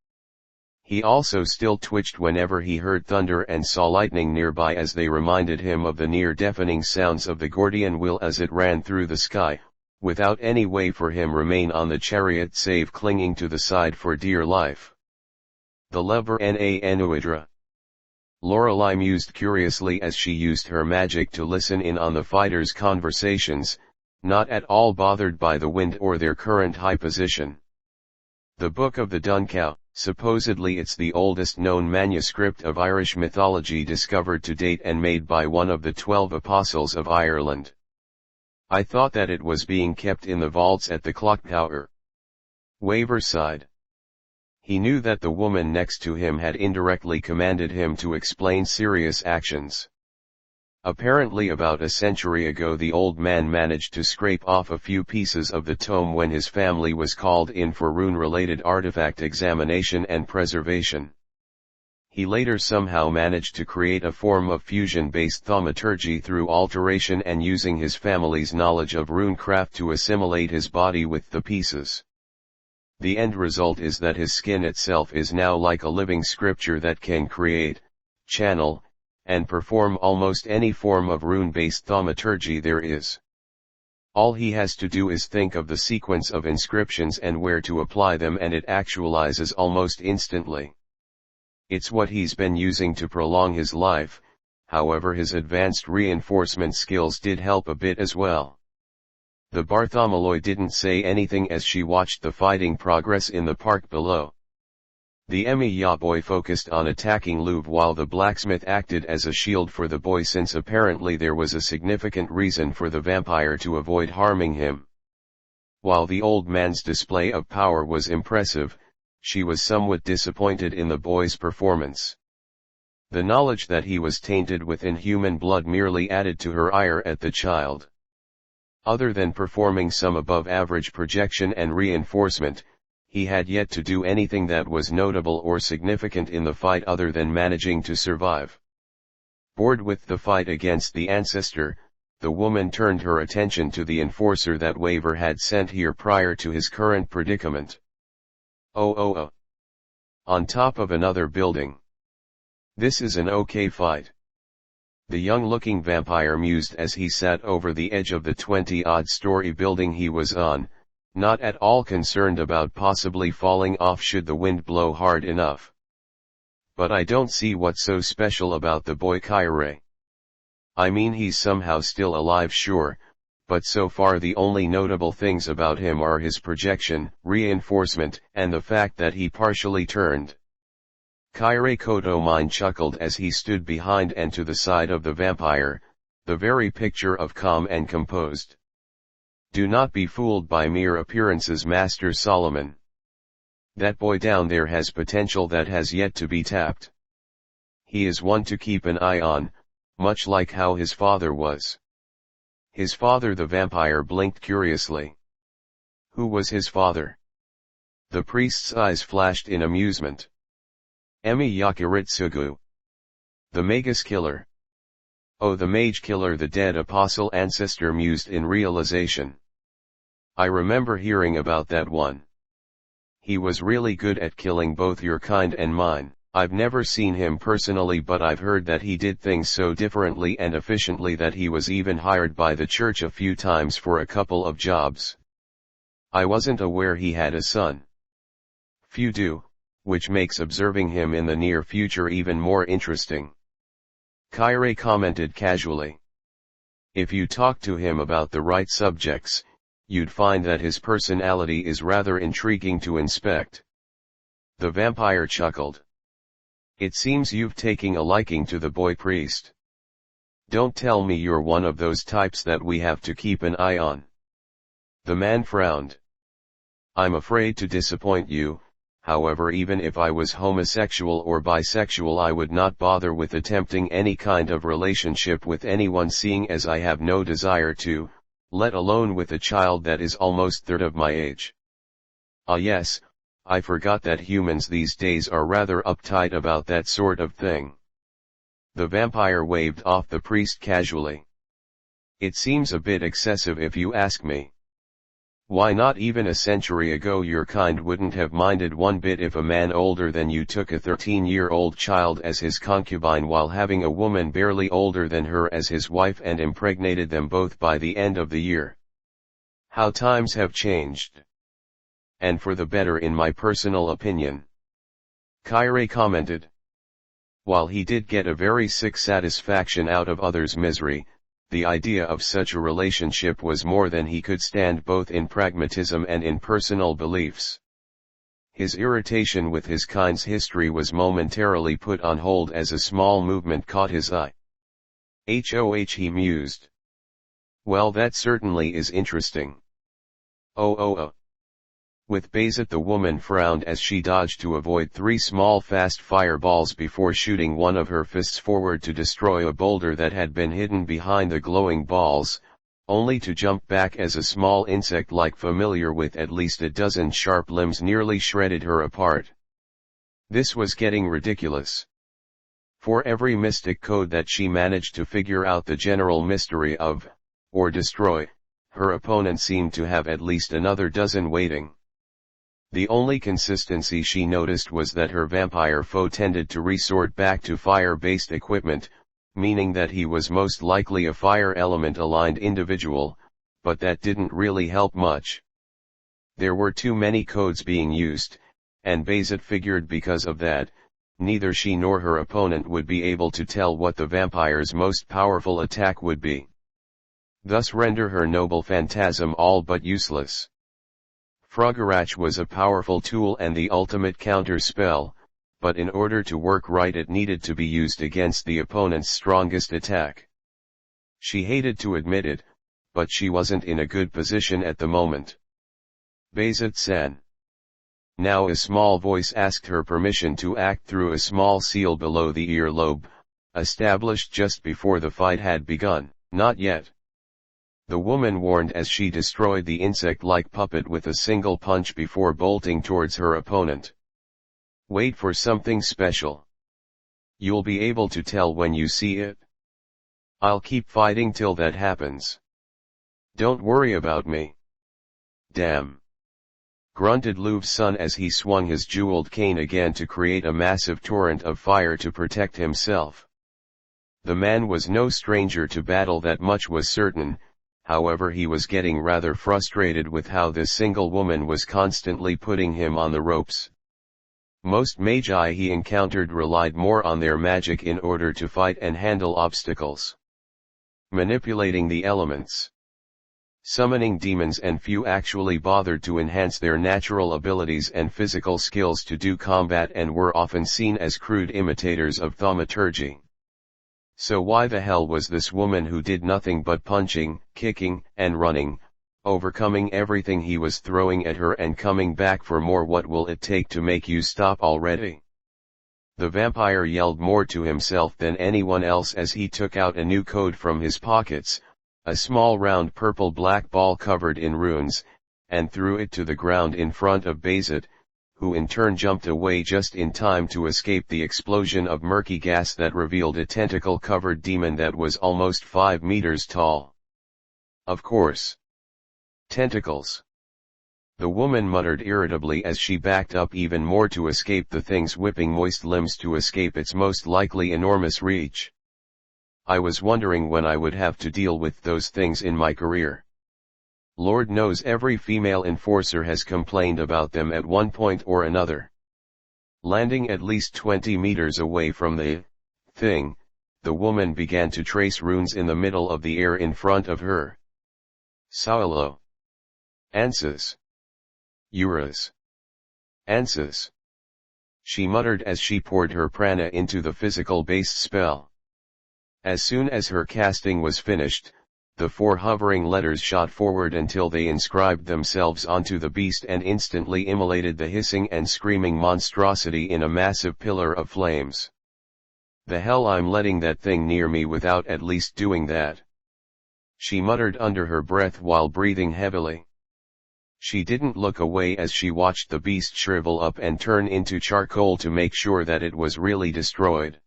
He also still twitched whenever he heard thunder and saw lightning nearby, as they reminded him of the near-deafening sounds of the Gordian wheel as it ran through the sky, without any way for him remain on the chariot save clinging to the side for dear life. The lever na Enuidra. Lorelei mused curiously as she used her magic to listen in on the fighters' conversations, not at all bothered by the wind or their current high position. The Book of the Dun Cow, supposedly it's the oldest known manuscript of Irish mythology discovered to date and made by one of the 12 Apostles of Ireland. I thought that it was being kept in the vaults at the clock tower. Waver sighed. He knew that the woman next to him had indirectly commanded him to explain serious actions. Apparently about a century ago the old man managed to scrape off a few pieces of the tome when his family was called in for rune-related artifact examination and preservation. He later somehow managed to create a form of fusion-based thaumaturgy through alteration and using his family's knowledge of runecraft to assimilate his body with the pieces. The end result is that his skin itself is now like a living scripture that can create, channel, and perform almost any form of rune-based thaumaturgy there is. All he has to do is think of the sequence of inscriptions and where to apply them, and it actualizes almost instantly. It's what he's been using to prolong his life, however his advanced reinforcement skills did help a bit as well. The Bartholomew didn't say anything as she watched the fighting progress in the park below. The Emiya boy focused on attacking Luv while the blacksmith acted as a shield for the boy, since apparently there was a significant reason for the vampire to avoid harming him. While the old man's display of power was impressive, she was somewhat disappointed in the boy's performance. The knowledge that he was tainted with inhuman blood merely added to her ire at the child. Other than performing some above-average projection and reinforcement, he had yet to do anything that was notable or significant in the fight other than managing to survive. Bored with the fight against the ancestor, the woman turned her attention to the enforcer that Waver had sent here prior to his current predicament. Oh. On top of another building. This is an okay fight. The young-looking vampire mused as he sat over the edge of the 20-odd story building he was on, not at all concerned about possibly falling off should the wind blow hard enough. But I don't see what's so special about the boy Kaire. I mean, he's somehow still alive, sure, but so far the only notable things about him are his projection, reinforcement, and the fact that he partially turned. Kaire Kotomine chuckled as he stood behind and to the side of the vampire, the very picture of calm and composed. Do not be fooled by mere appearances, Master Solomon. That boy down there has potential that has yet to be tapped. He is one to keep an eye on, much like how his father was. His father? The vampire blinked curiously. Who was his father? The priest's eyes flashed in amusement. Emiya Kiritsugu. The magus killer. Oh, the mage killer, the dead apostle ancestor mused in realization. I remember hearing about that one. He was really good at killing both your kind and mine. I've never seen him personally, but I've heard that he did things so differently and efficiently that he was even hired by the church a few times for a couple of jobs. I wasn't aware he had a son. Few do, which makes observing him in the near future even more interesting. Kaire commented casually. If you talk to him about the right subjects, you'd find that his personality is rather intriguing to inspect. The vampire chuckled. It seems you've taken a liking to the boy priest. Don't tell me you're one of those types that we have to keep an eye on. The man frowned. I'm afraid to disappoint you, however, even if I was homosexual or bisexual, I would not bother with attempting any kind of relationship with anyone, seeing as I have no desire to, let alone with a child that is almost third of my age. Ah yes, I forgot that humans these days are rather uptight about that sort of thing. The vampire waved off the priest casually. It seems a bit excessive if you ask me. Why, not even a century ago your kind wouldn't have minded one bit if a man older than you took a 13-year-old child as his concubine while having a woman barely older than her as his wife and impregnated them both by the end of the year. How times have changed. And for the better, in my personal opinion. Kaire commented. While he did get a very sick satisfaction out of others' misery, the idea of such a relationship was more than he could stand, both in pragmatism and in personal beliefs. His irritation with his kind's history was momentarily put on hold as a small movement caught his eye. He mused. Well, that certainly is interesting. Oh. With Bayzat, the woman frowned as she dodged to avoid 3 small fast fireballs before shooting one of her fists forward to destroy a boulder that had been hidden behind the glowing balls, only to jump back as a small insect-like familiar with at least a dozen sharp limbs nearly shredded her apart. This was getting ridiculous. For every mystic code that she managed to figure out the general mystery of, or destroy, her opponent seemed to have at least another dozen waiting. The only consistency she noticed was that her vampire foe tended to resort back to fire-based equipment, meaning that he was most likely a fire element-aligned individual, but that didn't really help much. There were too many codes being used, and Bayzat figured because of that, neither she nor her opponent would be able to tell what the vampire's most powerful attack would be. Thus render her noble phantasm all but useless. Froggerach was a powerful tool and the ultimate counter spell, but in order to work right it needed to be used against the opponent's strongest attack. She hated to admit it, but she wasn't in a good position at the moment. Bayzat-san. Now a small voice asked her permission to act through a small seal below the earlobe, established just before the fight had begun. Not yet. The woman warned as she destroyed the insect-like puppet with a single punch before bolting towards her opponent. Wait for something special. You'll be able to tell when you see it. I'll keep fighting till that happens. Don't worry about me. Damn. Grunted Louve's son as he swung his jeweled cane again to create a massive torrent of fire to protect himself. The man was no stranger to battle, that much was certain, however he was getting rather frustrated with how this single woman was constantly putting him on the ropes. Most magi he encountered relied more on their magic in order to fight and handle obstacles. Manipulating the elements. Summoning demons, and few actually bothered to enhance their natural abilities and physical skills to do combat, and were often seen as crude imitators of thaumaturgy. So why the hell was this woman who did nothing but punching, kicking, and running, overcoming everything he was throwing at her and coming back for more? What will it take to make you stop already? The vampire yelled more to himself than anyone else as he took out a new code from his pockets, a small round purple-black ball covered in runes, and threw it to the ground in front of Bayzet, who in turn jumped away just in time to escape the explosion of murky gas that revealed a tentacle-covered demon that was almost 5 meters tall. Of course. Tentacles. The woman muttered irritably as she backed up even more to escape the thing's whipping moist limbs, to escape its most likely enormous reach. I was wondering when I would have to deal with those things in my career. Lord knows every female enforcer has complained about them at one point or another. Landing at least 20 meters away from the thing, the woman began to trace runes in the middle of the air in front of her. Saulo. Ansas. Uras. Ansas. She muttered as she poured her prana into the physical base spell. As soon as her casting was finished, the 4 hovering letters shot forward until they inscribed themselves onto the beast and instantly immolated the hissing and screaming monstrosity in a massive pillar of flames. The hell, I'm letting that thing near me without at least doing that. She muttered under her breath while breathing heavily. She didn't look away as she watched the beast shrivel up and turn into charcoal to make sure that it was really destroyed.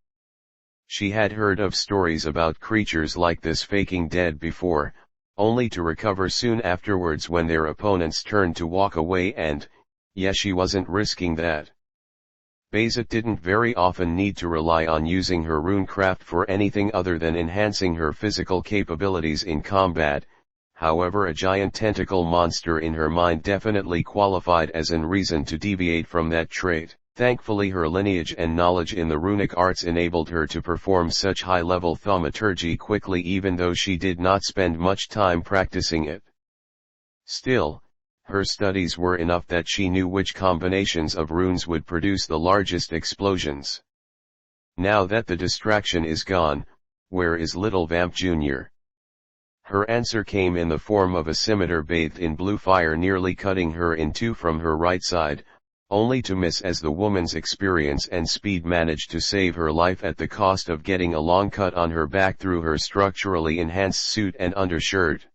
She had heard of stories about creatures like this faking dead before, only to recover soon afterwards when their opponents turned to walk away, and, yeah, she wasn't risking that. Bayzet didn't very often need to rely on using her runecraft for anything other than enhancing her physical capabilities in combat. However, a giant tentacle monster in her mind definitely qualified as an reason to deviate from that trait. Thankfully, her lineage and knowledge in the runic arts enabled her to perform such high-level thaumaturgy quickly, even though she did not spend much time practicing it. Still, her studies were enough that she knew which combinations of runes would produce the largest explosions. Now that the distraction is gone, where is Little Vamp Jr.? Her answer came in the form of a scimitar bathed in blue fire, nearly cutting her in two from her right side, only to miss as the woman's experience and speed managed to save her life at the cost of getting a long cut on her back through her structurally enhanced suit and undershirt.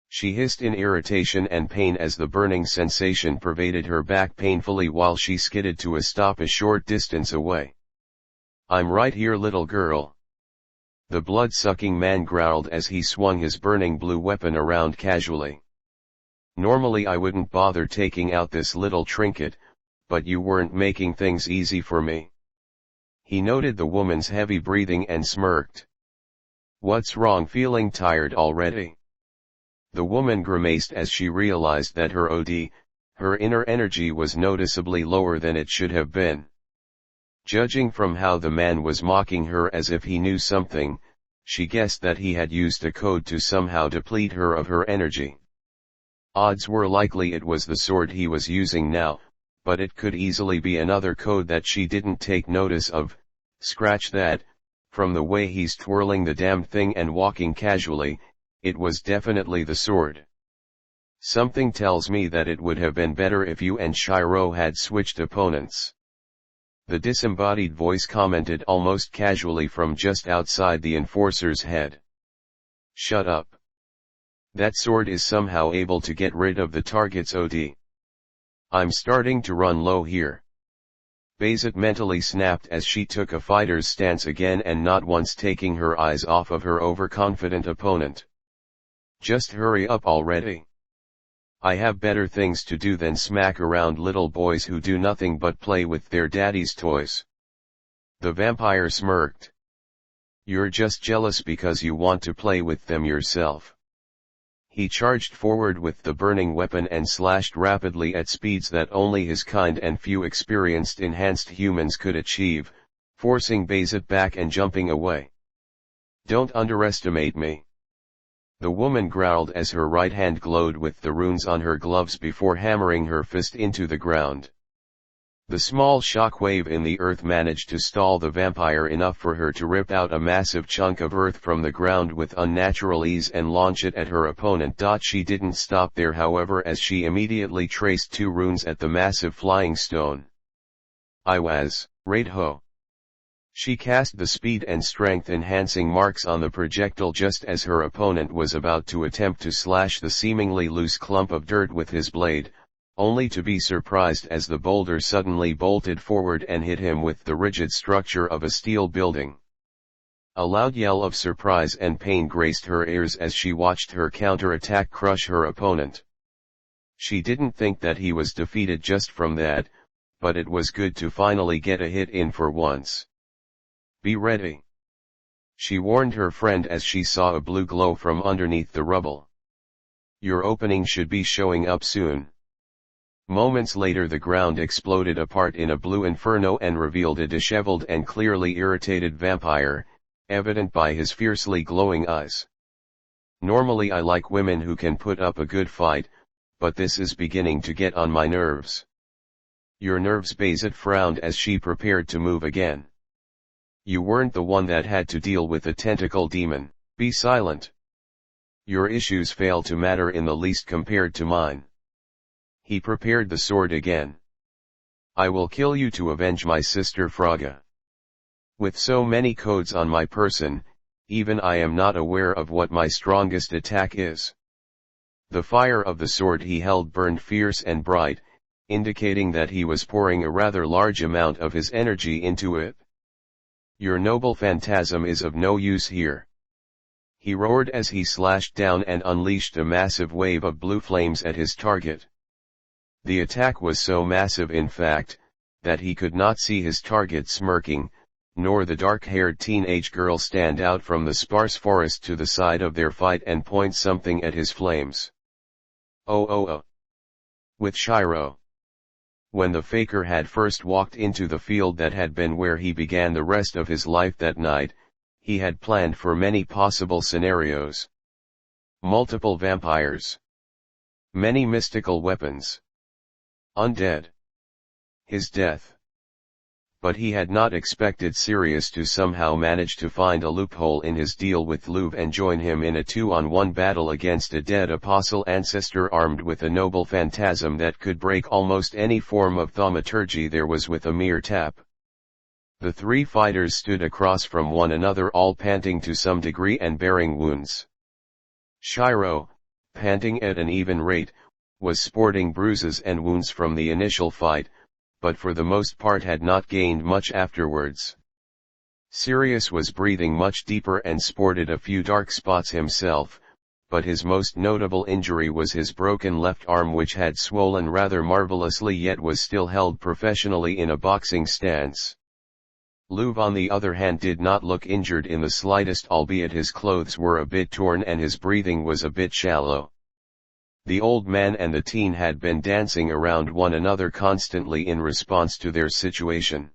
She hissed in irritation and pain as the burning sensation pervaded her back painfully while she skidded to a stop a short distance away. "I'm right here, little girl," the blood-sucking man growled as he swung his burning blue weapon around casually. "Normally I wouldn't bother taking out this little trinket, but you weren't making things easy for me." He noted the woman's heavy breathing and smirked. "What's wrong, feeling tired already?" The woman grimaced as she realized that her inner energy was noticeably lower than it should have been. Judging from how the man was mocking her as if he knew something, she guessed that he had used a code to somehow deplete her of her energy. Odds were likely it was the sword he was using now, but it could easily be another code that she didn't take notice of. Scratch that, from the way he's twirling the damned thing and walking casually, it was definitely the sword. "Something tells me that it would have been better if you and Shirou had switched opponents," the disembodied voice commented almost casually from just outside the enforcer's head. "Shut up. That sword is somehow able to get rid of the target's OD. I'm starting to run low here." Bayzet mentally snapped as she took a fighter's stance again and not once taking her eyes off of her overconfident opponent. "Just hurry up already. I have better things to do than smack around little boys who do nothing but play with their daddy's toys." The vampire smirked. "You're just jealous because you want to play with them yourself. He charged forward with the burning weapon and slashed rapidly at speeds that only his kind and few experienced enhanced humans could achieve, forcing Bayzet back and jumping away. "Don't underestimate me," the woman growled as her right hand glowed with the runes on her gloves before hammering her fist into the ground. The small shockwave in the earth managed to stall the vampire enough for her to rip out a massive chunk of earth from the ground with unnatural ease and launch it at her opponent. She didn't stop there however, as she immediately traced 2 runes at the massive flying stone. "I was, Raid Ho." She cast the speed and strength enhancing marks on the projectile just as her opponent was about to attempt to slash the seemingly loose clump of dirt with his blade, only to be surprised as the boulder suddenly bolted forward and hit him with the rigid structure of a steel building. A loud yell of surprise and pain graced her ears as she watched her counterattack crush her opponent. She didn't think that he was defeated just from that, but it was good to finally get a hit in for once. "Be ready," she warned her friend as she saw a blue glow from underneath the rubble. "Your opening should be showing up soon." Moments later the ground exploded apart in a blue inferno and revealed a disheveled and clearly irritated vampire, evident by his fiercely glowing eyes. "Normally I like women who can put up a good fight, but this is beginning to get on my nerves." "Your nerves?" Bayzet frowned as she prepared to move again. "You weren't the one that had to deal with a tentacle demon." "Be silent. Your issues fail to matter in the least compared to mine." He prepared the sword again. "I will kill you to avenge my sister Fraga. With so many codes on my person, even I am not aware of what my strongest attack is." The fire of the sword he held burned fierce and bright, indicating that he was pouring a rather large amount of his energy into it. "Your noble phantasm is of no use here," he roared as he slashed down and unleashed a massive wave of blue flames at his target. The attack was so massive in fact, that he could not see his target smirking, nor the dark-haired teenage girl stand out from the sparse forest to the side of their fight and point something at his flames. Oh. With Shirou. When the faker had first walked into the field that had been where he began the rest of his life that night, he had planned for many possible scenarios. Multiple vampires. Many mystical weapons. Undead. His death. But he had not expected Sirius to somehow manage to find a loophole in his deal with Louvre and join him in a 2-on-1 battle against a dead apostle ancestor armed with a noble phantasm that could break almost any form of thaumaturgy there was with a mere tap. The 3 fighters stood across from one another, all panting to some degree and bearing wounds. Shirou, panting at an even rate, was sporting bruises and wounds from the initial fight, but for the most part had not gained much afterwards. Sirius was breathing much deeper and sported a few dark spots himself, but his most notable injury was his broken left arm, which had swollen rather marvelously yet was still held professionally in a boxing stance. Louvre on the other hand did not look injured in the slightest, albeit his clothes were a bit torn and his breathing was a bit shallow. The old man and the teen had been dancing around one another constantly in response to their situation.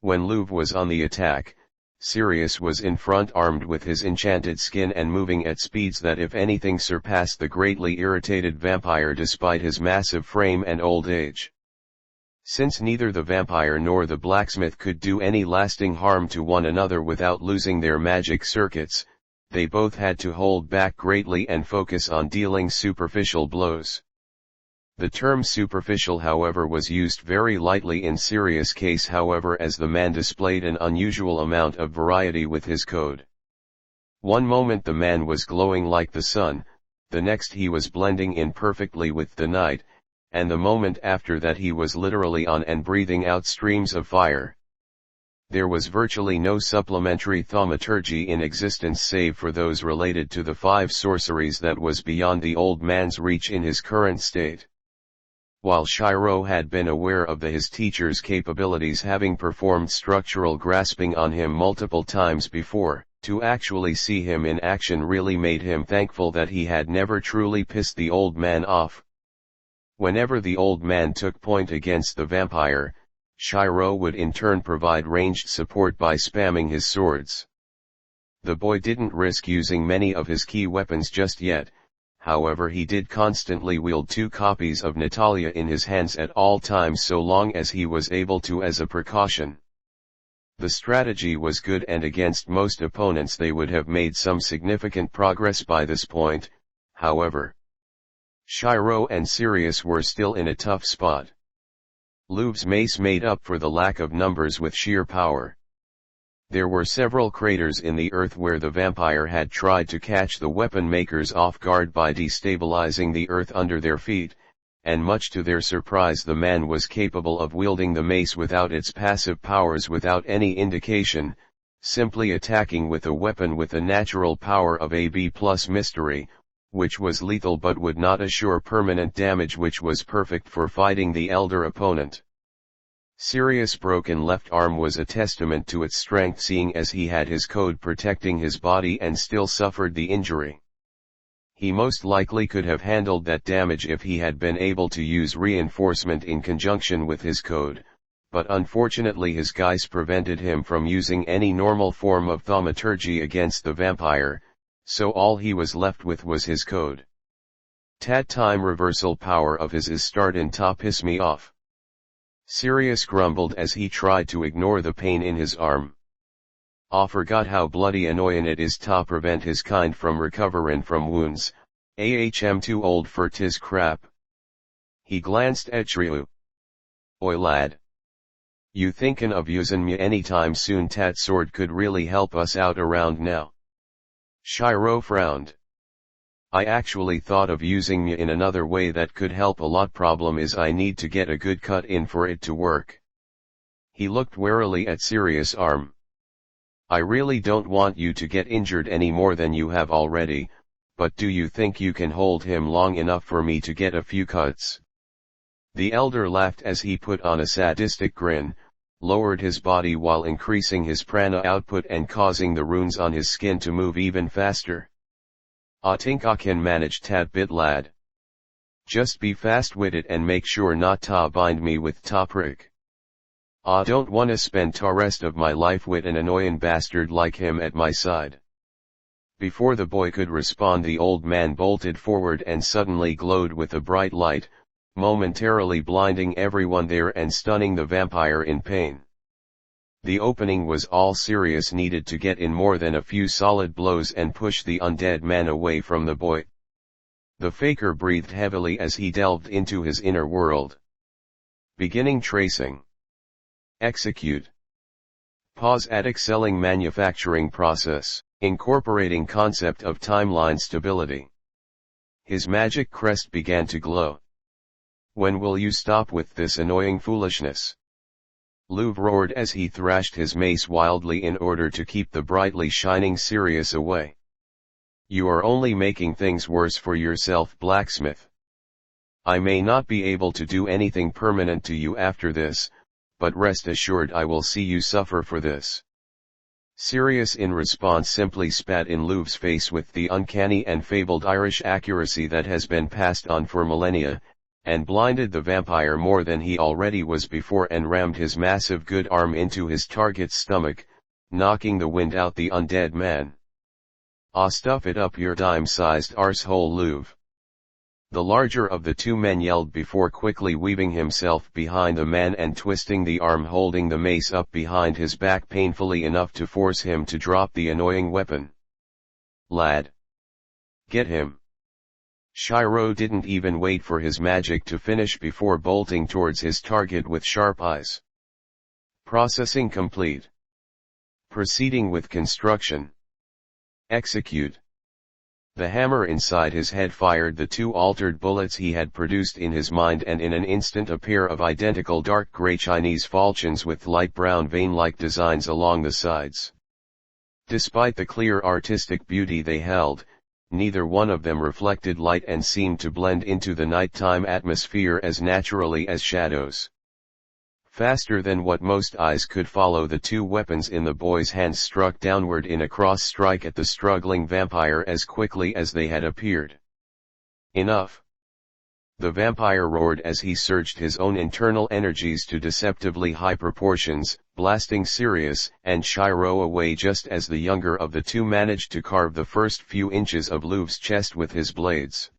When Louvre was on the attack, Sirius was in front armed with his enchanted skin and moving at speeds that if anything surpassed the greatly irritated vampire despite his massive frame and old age. Since neither the vampire nor the blacksmith could do any lasting harm to one another without losing their magic circuits, they both had to hold back greatly and focus on dealing superficial blows. The term superficial however was used very lightly in Sirius' case however, as the man displayed an unusual amount of variety with his code. One moment the man was glowing like the sun, the next he was blending in perfectly with the night, and the moment after that he was literally on and breathing out streams of fire. There was virtually no supplementary thaumaturgy in existence save for those related to the 5 sorceries that was beyond the old man's reach in his current state. While Shirou had been aware of his teacher's capabilities, having performed structural grasping on him multiple times before, To actually see him in action really made him thankful that he had never truly pissed the old man off. Whenever the old man took point against the vampire, Shirou would in turn provide ranged support by spamming his swords. The boy didn't risk using many of his key weapons just yet, however he did constantly wield 2 copies of Natalia in his hands at all times so long as he was able to as a precaution. The strategy was good and against most opponents they would have made some significant progress by this point, however. Shirou and Sirius were still in a tough spot. Louv's mace made up for the lack of numbers with sheer power. There were several craters in the earth where the vampire had tried to catch the weapon makers off guard by destabilizing the earth under their feet, and much to their surprise the man was capable of wielding the mace without its passive powers without any indication, simply attacking with a weapon with a natural power of AB plus mystery, which was lethal but would not assure permanent damage, which was perfect for fighting the elder opponent. Sirius' broken left arm was a testament to its strength, seeing as he had his code protecting his body and still suffered the injury. He most likely could have handled that damage if he had been able to use reinforcement in conjunction with his code, but unfortunately his geis prevented him from using any normal form of thaumaturgy against the vampire, so all he was left with was his code. Tat time reversal power of his is start and ta piss me off. Sirius grumbled as he tried to ignore the pain in his arm. I forgot how bloody annoying it is to prevent his kind from recoverin' from wounds, too old for tis crap. He glanced at Shirou. Oi lad. You thinkin' of usin' me anytime soon? Tat sword could really help us out around now. Shirou frowned. I actually thought of using me in another way that could help a lot. Problem is I need to get a good cut in for it to work. He looked warily at Sirius' arm. I really don't want you to get injured any more than you have already, but do you think you can hold him long enough for me to get a few cuts? The elder laughed as he put on a sadistic grin, lowered his body while increasing his prana output and causing the runes on his skin to move even faster. I think I can manage tad bit lad. Just be fast-witted and make sure not to bind me with ta prick. I don't wanna spend the rest of my life with an annoying bastard like him at my side. Before the boy could respond, the old man bolted forward and suddenly glowed with a bright light, momentarily blinding everyone there and stunning the vampire in pain. The opening was all Sirius needed to get in more than a few solid blows and push the undead man away from the boy. The faker breathed heavily as he delved into his inner world. Beginning tracing. Execute. Pause at excelling manufacturing process, incorporating concept of timeline stability. His magic crest began to glow. When will you stop with this annoying foolishness? Louv roared as he thrashed his mace wildly in order to keep the brightly shining Sirius away. You are only making things worse for yourself, blacksmith. I may not be able to do anything permanent to you after this, but rest assured I will see you suffer for this. Sirius in response simply spat in Louv's face with the uncanny and fabled Irish accuracy that has been passed on for millennia, and blinded the vampire more than he already was before and rammed his massive good arm into his target's stomach, knocking the wind out the undead man. Ah, stuff it up your dime-sized arsehole, Louv. The larger of the two men yelled before quickly weaving himself behind the man and twisting the arm holding the mace up behind his back painfully enough to force him to drop the annoying weapon. Lad. Get him. Shirou didn't even wait for his magic to finish before bolting towards his target with sharp eyes. Processing complete. Proceeding with construction. Execute. The hammer inside his head fired the two altered bullets he had produced in his mind, and in an instant a pair of identical dark gray Chinese falchions with light brown vein-like designs along the sides. Despite the clear artistic beauty they held, neither one of them reflected light and seemed to blend into the nighttime atmosphere as naturally as shadows. Faster than what most eyes could follow, the two weapons in the boy's hands struck downward in a cross strike at the struggling vampire as quickly as they had appeared. Enough! The vampire roared as he surged his own internal energies to deceptively high proportions, blasting Sirius and Shirou away just as the younger of the two managed to carve the first few inches of Louv's chest with his blades.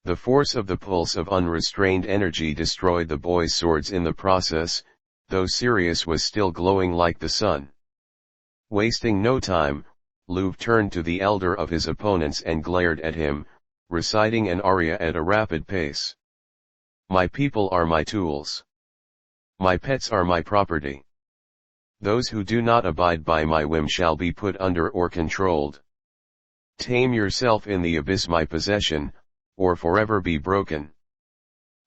The force of the pulse of unrestrained energy destroyed the boy's swords in the process, though Sirius was still glowing like the sun. Wasting no time, Louv turned to the elder of his opponents and glared at him, reciting an aria at a rapid pace. My people are my tools. My pets are my property. Those who do not abide by my whim shall be put under or controlled. Tame yourself in the abyss, my possession, or forever be broken.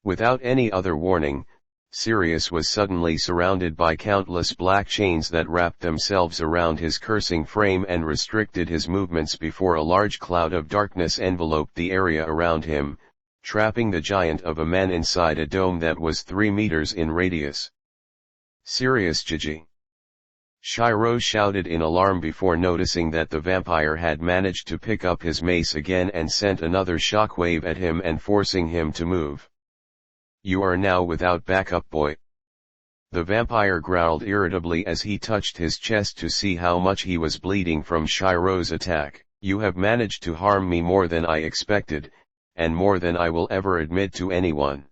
Without any other warning, Sirius was suddenly surrounded by countless black chains that wrapped themselves around his cursing frame and restricted his movements before a large cloud of darkness enveloped the area around him, trapping the giant of a man inside a dome that was 3 meters in radius. Sirius Gigi! Shirou shouted in alarm before noticing that the vampire had managed to pick up his mace again and sent another shockwave at him and forcing him to move. You are now without backup, boy. The vampire growled irritably as he touched his chest to see how much he was bleeding from Shirou's attack. You have managed to harm me more than I expected, and more than I will ever admit to anyone.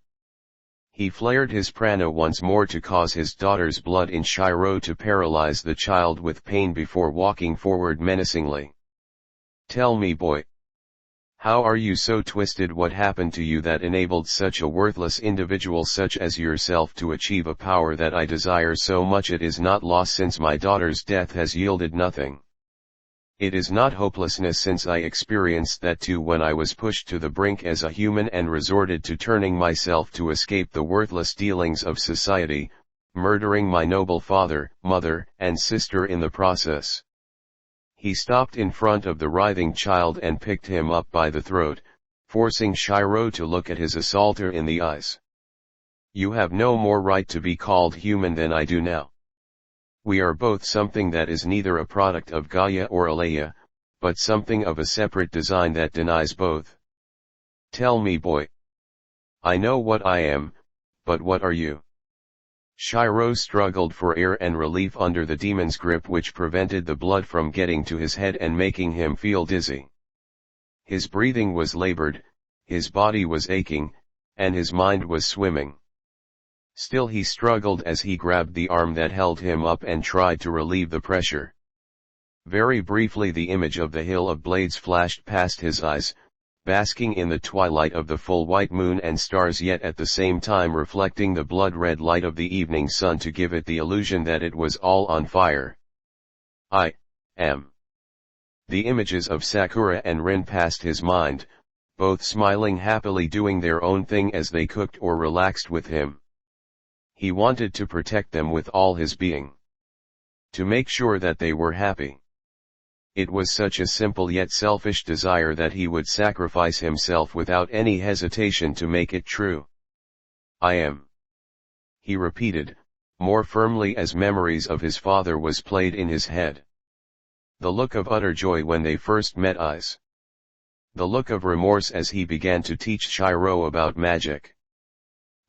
He flared his prana once more to cause his daughter's blood in Shirou to paralyze the child with pain before walking forward menacingly. Tell me, boy. How are you so twisted? What happened to you that enabled such a worthless individual such as yourself to achieve a power that I desire so much? It is not loss, since my daughter's death has yielded nothing. It is not hopelessness, since I experienced that too when I was pushed to the brink as a human and resorted to turning myself to escape the worthless dealings of society, murdering my noble father, mother, and sister in the process. He stopped in front of the writhing child and picked him up by the throat, forcing Shirou to look at his assaulter in the eyes. You have no more right to be called human than I do now. We are both something that is neither a product of Gaia or Alea, but something of a separate design that denies both. Tell me, boy. I know what I am, but what are you? Shirou struggled for air and relief under the demon's grip, which prevented the blood from getting to his head and making him feel dizzy. His breathing was labored, his body was aching, and his mind was swimming. Still he struggled as he grabbed the arm that held him up and tried to relieve the pressure. Very briefly the image of the hill of blades flashed past his eyes, basking in the twilight of the full white moon and stars, yet at the same time reflecting the blood-red light of the evening sun to give it the illusion that it was all on fire. I am. The images of Sakura and Rin passed his mind, both smiling happily, doing their own thing as they cooked or relaxed with him. He wanted to protect them with all his being. To make sure that they were happy. It was such a simple yet selfish desire that he would sacrifice himself without any hesitation to make it true. I am. He repeated, more firmly as memories of his father was played in his head. The look of utter joy when they first met eyes. The look of remorse as he began to teach Shirou about magic.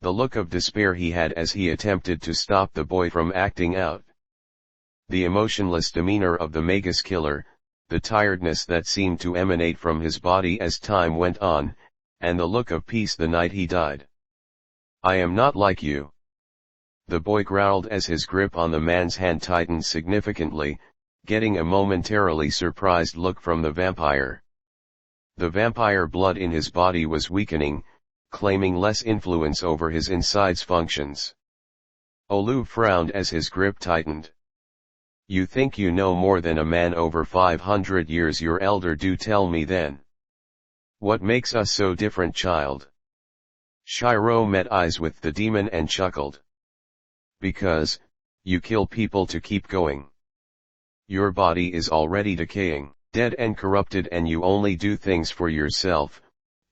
The look of despair he had as he attempted to stop the boy from acting out. The emotionless demeanor of the magus killer, the tiredness that seemed to emanate from his body as time went on, and the look of peace the night he died. I am not like you. The boy growled as his grip on the man's hand tightened significantly, getting a momentarily surprised look from the vampire. The vampire blood in his body was weakening, claiming less influence over his insides functions. Olu frowned as his grip tightened. You think you know more than a man over 500 years your elder? Do tell me then. What makes us so different, child? Shirou met eyes with the demon and chuckled. Because, you kill people to keep going. Your body is already decaying, dead and corrupted, and you only do things for yourself,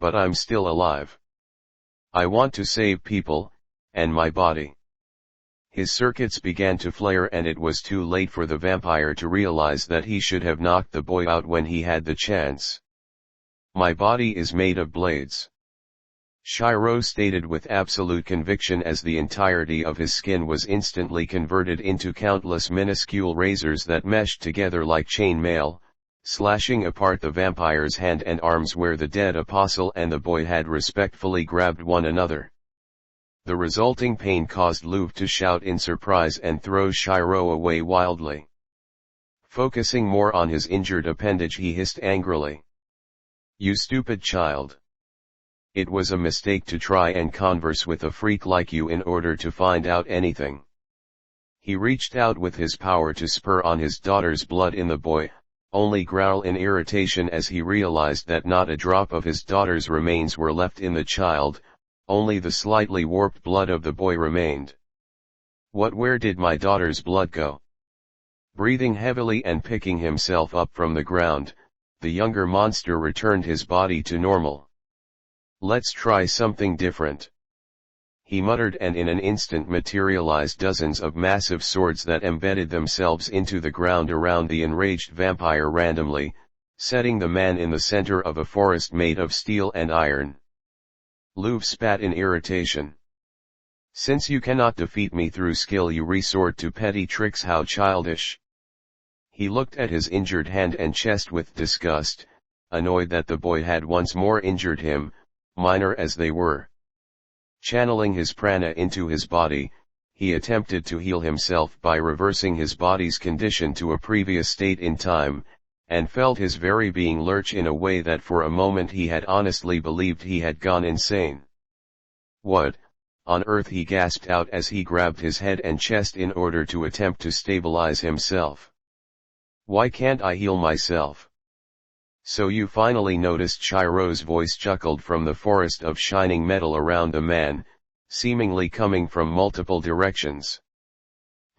but I'm still alive. I want to save people, and my body. His circuits began to flare and it was too late for the vampire to realize that he should have knocked the boy out when he had the chance. "My body is made of blades," Shirou stated with absolute conviction as the entirety of his skin was instantly converted into countless minuscule razors that meshed together like chain mail, slashing apart the vampire's hand and arms where the dead apostle and the boy had respectfully grabbed one another. The resulting pain caused Louvre to shout in surprise and throw Shirou away wildly. Focusing more on his injured appendage, he hissed angrily, "You stupid child. It was a mistake to try and converse with a freak like you in order to find out anything." He reached out with his power to spur on his daughter's blood in the boy, only growl in irritation as he realized that not a drop of his daughter's remains were left in the child, only the slightly warped blood of the boy remained. Where did my daughter's blood go?" Breathing heavily and picking himself up from the ground, the younger monster returned his body to normal. "Let's try something different," he muttered, and in an instant materialized dozens of massive swords that embedded themselves into the ground around the enraged vampire randomly, setting the man in the center of a forest made of steel and iron. Louvre spat in irritation. "Since you cannot defeat me through skill, you resort to petty tricks. How childish." He looked at his injured hand and chest with disgust, annoyed that the boy had once more injured him, minor as they were. Channeling his prana into his body, he attempted to heal himself by reversing his body's condition to a previous state in time, and felt his very being lurch in a way that for a moment he had honestly believed he had gone insane. "What on earth?" he gasped out as he grabbed his head and chest in order to attempt to stabilize himself. "Why can't I heal myself?" "So you finally noticed?" Shirou's voice chuckled from the forest of shining metal around the man, seemingly coming from multiple directions.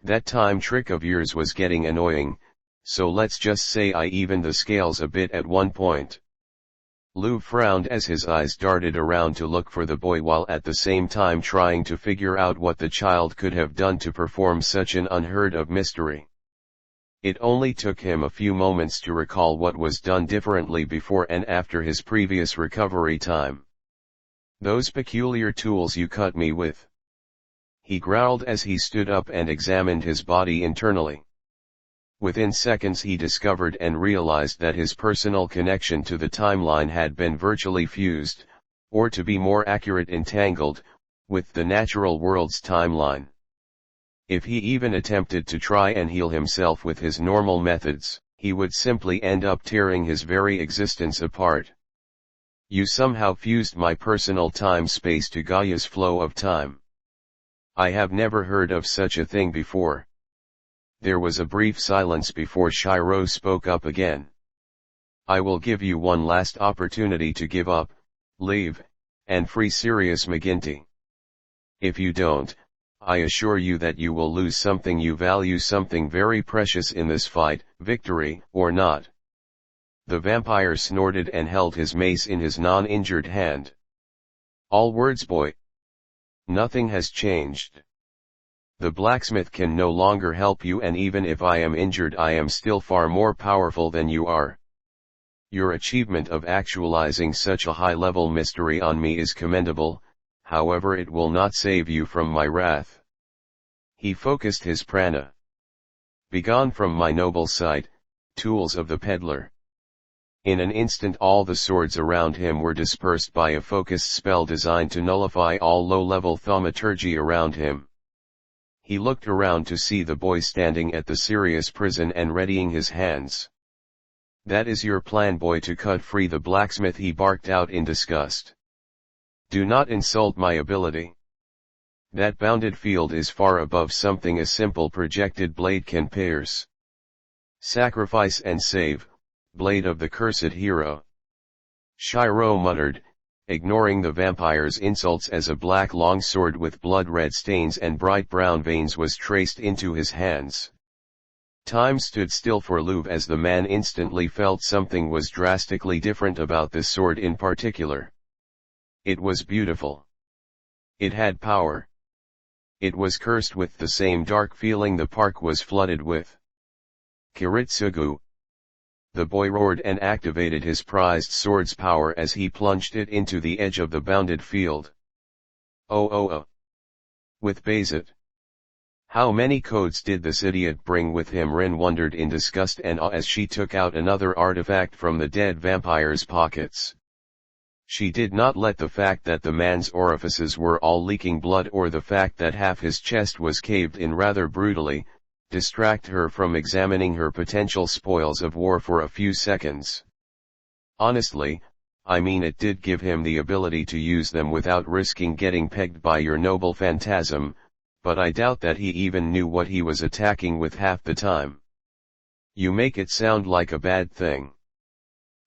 "That time trick of yours was getting annoying, so let's just say I evened the scales a bit at one point." Louvre frowned as his eyes darted around to look for the boy while at the same time trying to figure out what the child could have done to perform such an unheard of mystery. It only took him a few moments to recall what was done differently before and after his previous recovery time. "Those peculiar tools you cut me with," he growled as he stood up and examined his body internally. Within seconds he discovered and realized that his personal connection to the timeline had been virtually fused, or to be more accurate entangled, with the natural world's timeline. If he even attempted to try and heal himself with his normal methods, he would simply end up tearing his very existence apart. "You somehow fused my personal time-space to Gaia's flow of time. I have never heard of such a thing before." There was a brief silence before Shirou spoke up again. "I will give you one last opportunity to give up, leave, and free Sirius McGinty. If you don't, I assure you that you will lose something you value, something very precious in this fight, victory or not." The vampire snorted and held his mace in his non-injured hand. "All words, boy. Nothing has changed. The blacksmith can no longer help you, and even if I am injured, I am still far more powerful than you are. Your achievement of actualizing such a high-level mystery on me is commendable, however it will not save you from my wrath." He focused his prana. "Begone from my noble sight, tools of the peddler." In an instant all the swords around him were dispersed by a focused spell designed to nullify all low-level thaumaturgy around him. He looked around to see the boy standing at the Sirius prison and readying his hands. "That is your plan, boy, to cut free the blacksmith?" he barked out in disgust. "Do not insult my ability. That bounded field is far above something a simple projected blade can pierce. Sacrifice and save, blade of the cursed hero." Shirou muttered, ignoring the vampire's insults as a black longsword with blood-red stains and bright brown veins was traced into his hands. Time stood still for Louvre as the man instantly felt something was drastically different about this sword in particular. It was beautiful. It had power. It was cursed with the same dark feeling the park was flooded with. Kiritsugu. The boy roared and activated his prized sword's power as he plunged it into the edge of the bounded field. Oh. With Bayzet. How many codes did this idiot bring with him? Rin wondered in disgust and awe as she took out another artifact from the dead vampire's pockets. She did not let the fact that the man's orifices were all leaking blood or the fact that half his chest was caved in rather brutally, distract her from examining her potential spoils of war for a few seconds. Honestly, I mean, it did give him the ability to use them without risking getting pegged by your noble phantasm, but I doubt that he even knew what he was attacking with half the time. You make it sound like a bad thing.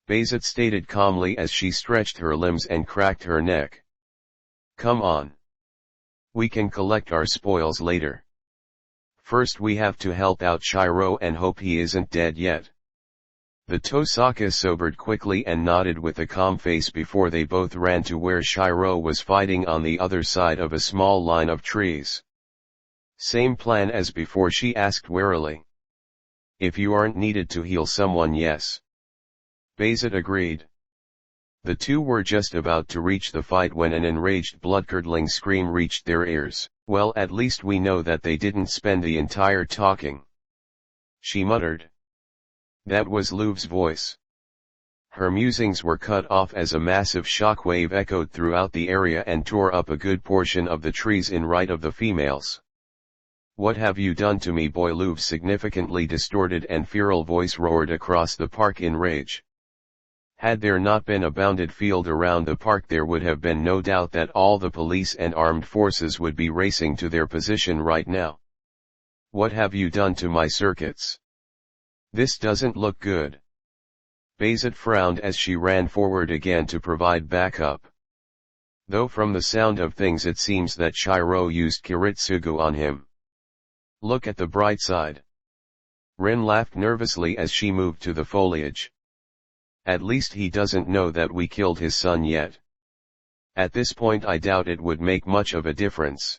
Bayzet stated calmly as she stretched her limbs and cracked her neck. Come on. We can collect our spoils later. First we have to help out Shirou and hope he isn't dead yet. The Tosaka sobered quickly and nodded with a calm face before they both ran to where Shirou was fighting on the other side of a small line of trees. Same plan as before, she asked warily. If you aren't needed to heal someone, yes. Bayzet agreed. The two were just about to reach the fight when an enraged blood-curdling scream reached their ears. Well, at least we know that they didn't spend the entire talking. She muttered. That was Louv's voice. Her musings were cut off as a massive shockwave echoed throughout the area and tore up a good portion of the trees in right of the females. What have you done to me, boy? Louv's significantly distorted and feral voice roared across the park in rage. Had there not been a bounded field around the park, there would have been no doubt that all the police and armed forces would be racing to their position right now. What have you done to my circuits? This doesn't look good. Bayzet frowned as she ran forward again to provide backup. Though from the sound of things it seems that Shirou used Kiritsugu on him. Look at the bright side. Rin laughed nervously as she moved to the foliage. At least he doesn't know that we killed his son yet. At this point I doubt it would make much of a difference.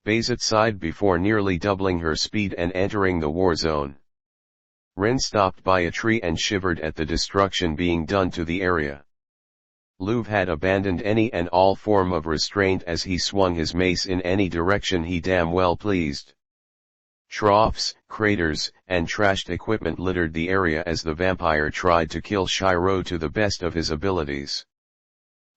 Bayzet sighed before nearly doubling her speed and entering the war zone. Rin stopped by a tree and shivered at the destruction being done to the area. Louv had abandoned any and all form of restraint as he swung his mace in any direction he damn well pleased. Troughs, craters, and trashed equipment littered the area as the vampire tried to kill Shirou to the best of his abilities.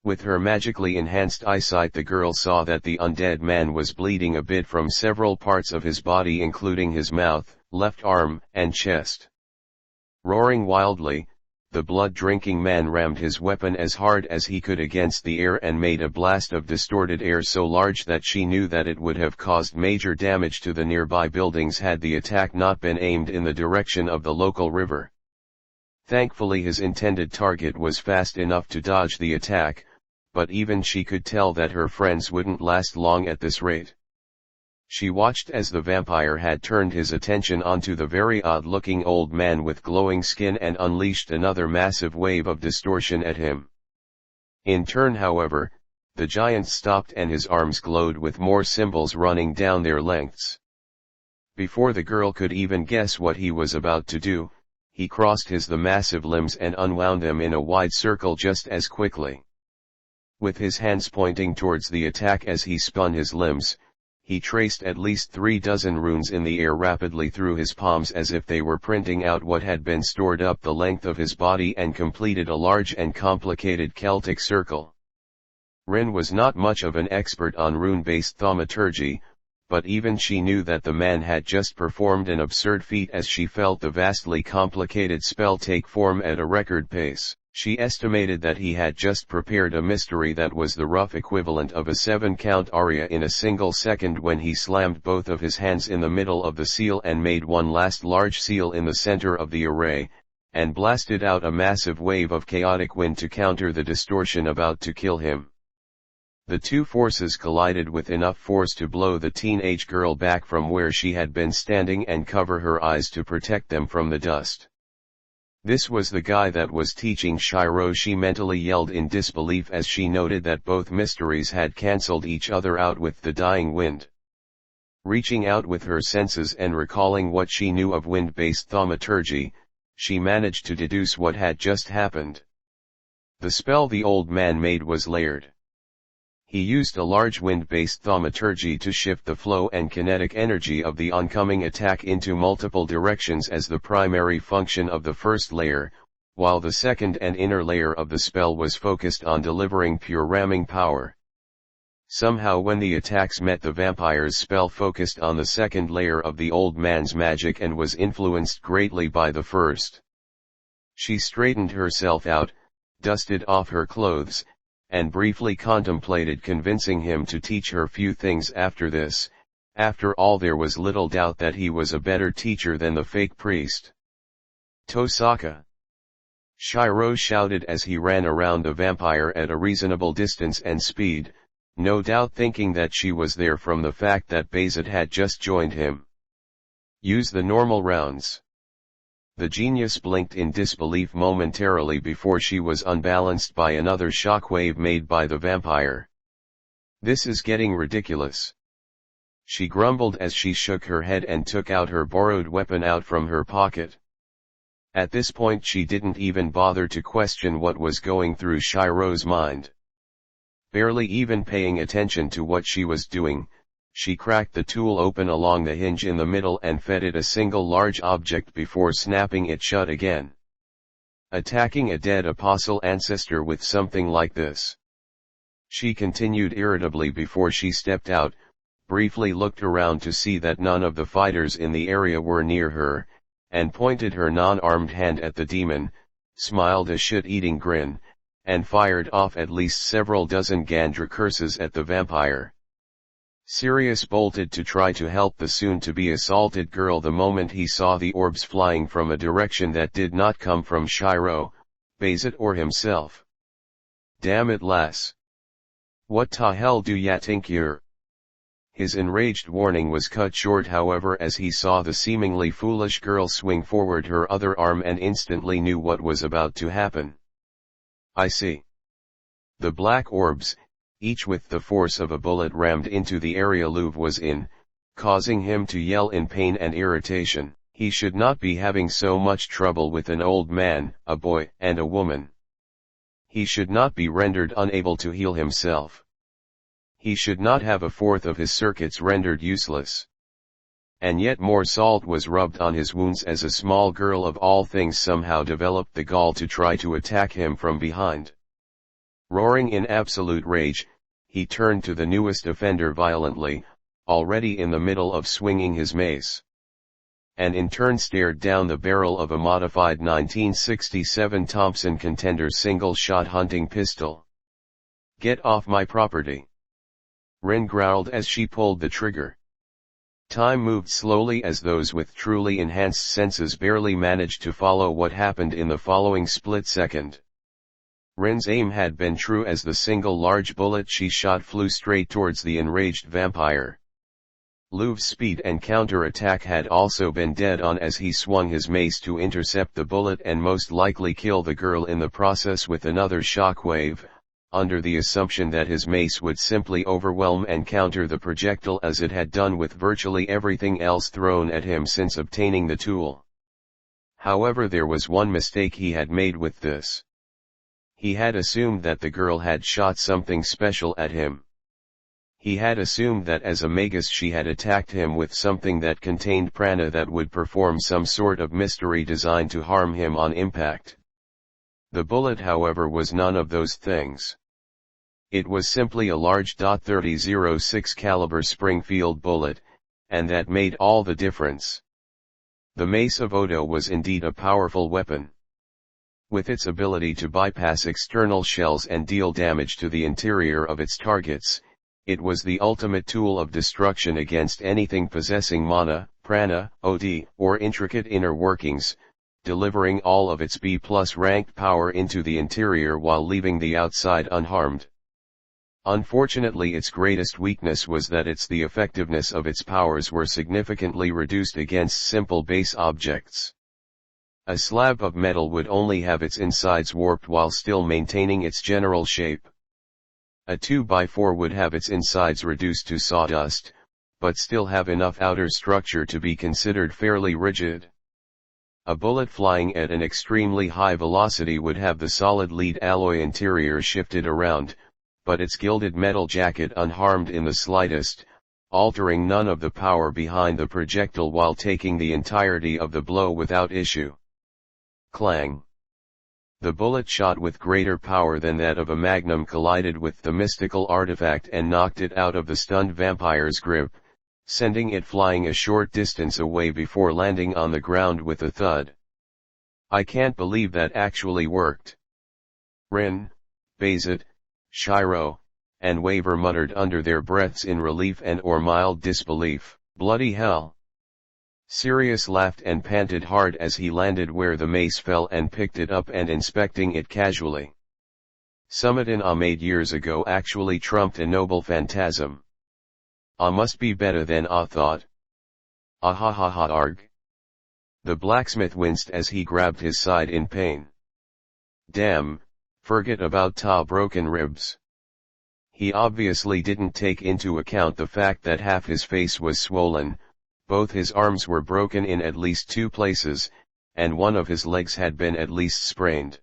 With her magically enhanced eyesight, the girl saw that the undead man was bleeding a bit from several parts of his body, including his mouth, left arm, and chest. Roaring wildly, the blood-drinking man rammed his weapon as hard as he could against the air and made a blast of distorted air so large that she knew that it would have caused major damage to the nearby buildings had the attack not been aimed in the direction of the local river. Thankfully his intended target was fast enough to dodge the attack, but even she could tell that her friends wouldn't last long at this rate. She watched as the vampire had turned his attention onto the very odd-looking old man with glowing skin and unleashed another massive wave of distortion at him. In turn, however, the giant stopped and his arms glowed with more symbols running down their lengths. Before the girl could even guess what he was about to do, he crossed the massive limbs and unwound them in a wide circle just as quickly. With his hands pointing towards the attack as he spun his limbs, he traced at least 36 runes in the air rapidly through his palms as if they were printing out what had been stored up the length of his body and completed a large and complicated Celtic circle. Rin was not much of an expert on rune-based thaumaturgy, but even she knew that the man had just performed an absurd feat as she felt the vastly complicated spell take form at a record pace. She estimated that he had just prepared a mystery that was the rough equivalent of a 7-count aria in a single second when he slammed both of his hands in the middle of the seal and made one last large seal in the center of the array, and blasted out a massive wave of chaotic wind to counter the distortion about to kill him. The two forces collided with enough force to blow the teenage girl back from where she had been standing and cover her eyes to protect them from the dust. This was the guy that was teaching Shirou, she mentally yelled in disbelief as she noted that both mysteries had cancelled each other out with the dying wind. Reaching out with her senses and recalling what she knew of wind-based thaumaturgy, she managed to deduce what had just happened. The spell the old man made was layered. He used a large wind-based thaumaturgy to shift the flow and kinetic energy of the oncoming attack into multiple directions as the primary function of the first layer, while the second and inner layer of the spell was focused on delivering pure ramming power. Somehow when the attacks met, the vampire's spell focused on the second layer of the old man's magic and was influenced greatly by the first. She straightened herself out, dusted off her clothes, and briefly contemplated convincing him to teach her few things after this. After all, there was little doubt that he was a better teacher than the fake priest. Tosaka! Shirou shouted as he ran around the vampire at a reasonable distance and speed, no doubt thinking that she was there from the fact that Bayzet had just joined him. Use the normal rounds. The genius blinked in disbelief momentarily before she was unbalanced by another shockwave made by the vampire. This is getting ridiculous. She grumbled as she shook her head and took out her borrowed weapon out from her pocket. At this point she didn't even bother to question what was going through Shirou's mind. Barely even paying attention to what she was doing, she cracked the tool open along the hinge in the middle and fed it a single large object before snapping it shut again. Attacking a dead apostle ancestor with something like this. She continued irritably before she stepped out, briefly looked around to see that none of the fighters in the area were near her, and pointed her non-armed hand at the demon, smiled a shit-eating grin, and fired off at least several dozen Gandra curses at the vampire. Sirius bolted to try to help the soon-to-be assaulted girl the moment he saw the orbs flying from a direction that did not come from Shirou, Bayzet or himself. Damn it, lass. What the hell do ya think you're? His enraged warning was cut short however as he saw the seemingly foolish girl swing forward her other arm and instantly knew what was about to happen. I see. The black orbs, each with the force of a bullet rammed into the area Louv was in, causing him to yell in pain and irritation. He should not be having so much trouble with an old man, a boy, and a woman. He should not be rendered unable to heal himself. He should not have a fourth of his circuits rendered useless. And yet more salt was rubbed on his wounds as a small girl of all things somehow developed the gall to try to attack him from behind. Roaring in absolute rage, he turned to the newest offender violently, already in the middle of swinging his mace. And in turn stared down the barrel of a modified 1967 Thompson Contender single-shot hunting pistol. Get off my property! Rune growled as she pulled the trigger. Time moved slowly as those with truly enhanced senses barely managed to follow what happened in the following split second. Rune's aim had been true as the single large bullet she shot flew straight towards the enraged vampire. Louv's speed and counterattack had also been dead on as he swung his mace to intercept the bullet and most likely kill the girl in the process with another shockwave, under the assumption that his mace would simply overwhelm and counter the projectile as it had done with virtually everything else thrown at him since obtaining the tool. However, there was one mistake he had made with this. He had assumed that the girl had shot something special at him. He had assumed that as a magus she had attacked him with something that contained prana that would perform some sort of mystery designed to harm him on impact. The bullet, however, was none of those things. It was simply a large .30-06 caliber Springfield bullet, and that made all the difference. The Mace of Odo was indeed a powerful weapon. With its ability to bypass external shells and deal damage to the interior of its targets, it was the ultimate tool of destruction against anything possessing mana, prana, OD, or intricate inner workings, delivering all of its B+ ranked power into the interior while leaving the outside unharmed. Unfortunately, its greatest weakness was that the effectiveness of its powers were significantly reduced against simple base objects. A slab of metal would only have its insides warped while still maintaining its general shape. A 2x4 would have its insides reduced to sawdust, but still have enough outer structure to be considered fairly rigid. A bullet flying at an extremely high velocity would have the solid lead alloy interior shifted around, but its gilded metal jacket unharmed in the slightest, altering none of the power behind the projectile while taking the entirety of the blow without issue. Clang! The bullet shot with greater power than that of a magnum collided with the mystical artifact and knocked it out of the stunned vampire's grip, sending it flying a short distance away before landing on the ground with a thud. I can't believe that actually worked. Rune, Bayzet, Shirou, and Waver muttered under their breaths in relief and or mild disbelief. Bloody hell! Sirius laughed and panted hard as he landed where the mace fell and picked it up and inspecting it casually. Summitin I made years ago actually trumped a noble phantasm. I must be better than I thought. Ah ha ha ha arg. The blacksmith winced as he grabbed his side in pain. Damn, forget about ta broken ribs. He obviously didn't take into account the fact that half his face was swollen, both his arms were broken in at least 2 places, and one of his legs had been at least sprained.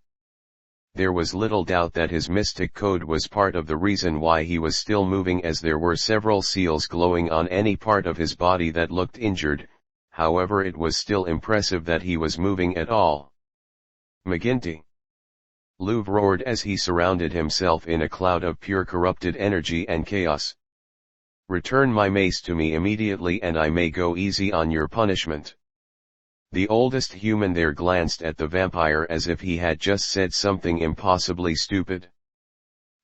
There was little doubt that his mystic code was part of the reason why he was still moving, as there were several seals glowing on any part of his body that looked injured. However, it was still impressive that he was moving at all. McGinty! Louv roared as he surrounded himself in a cloud of pure corrupted energy and chaos. Return my mace to me immediately and I may go easy on your punishment. The oldest human there glanced at the vampire as if he had just said something impossibly stupid.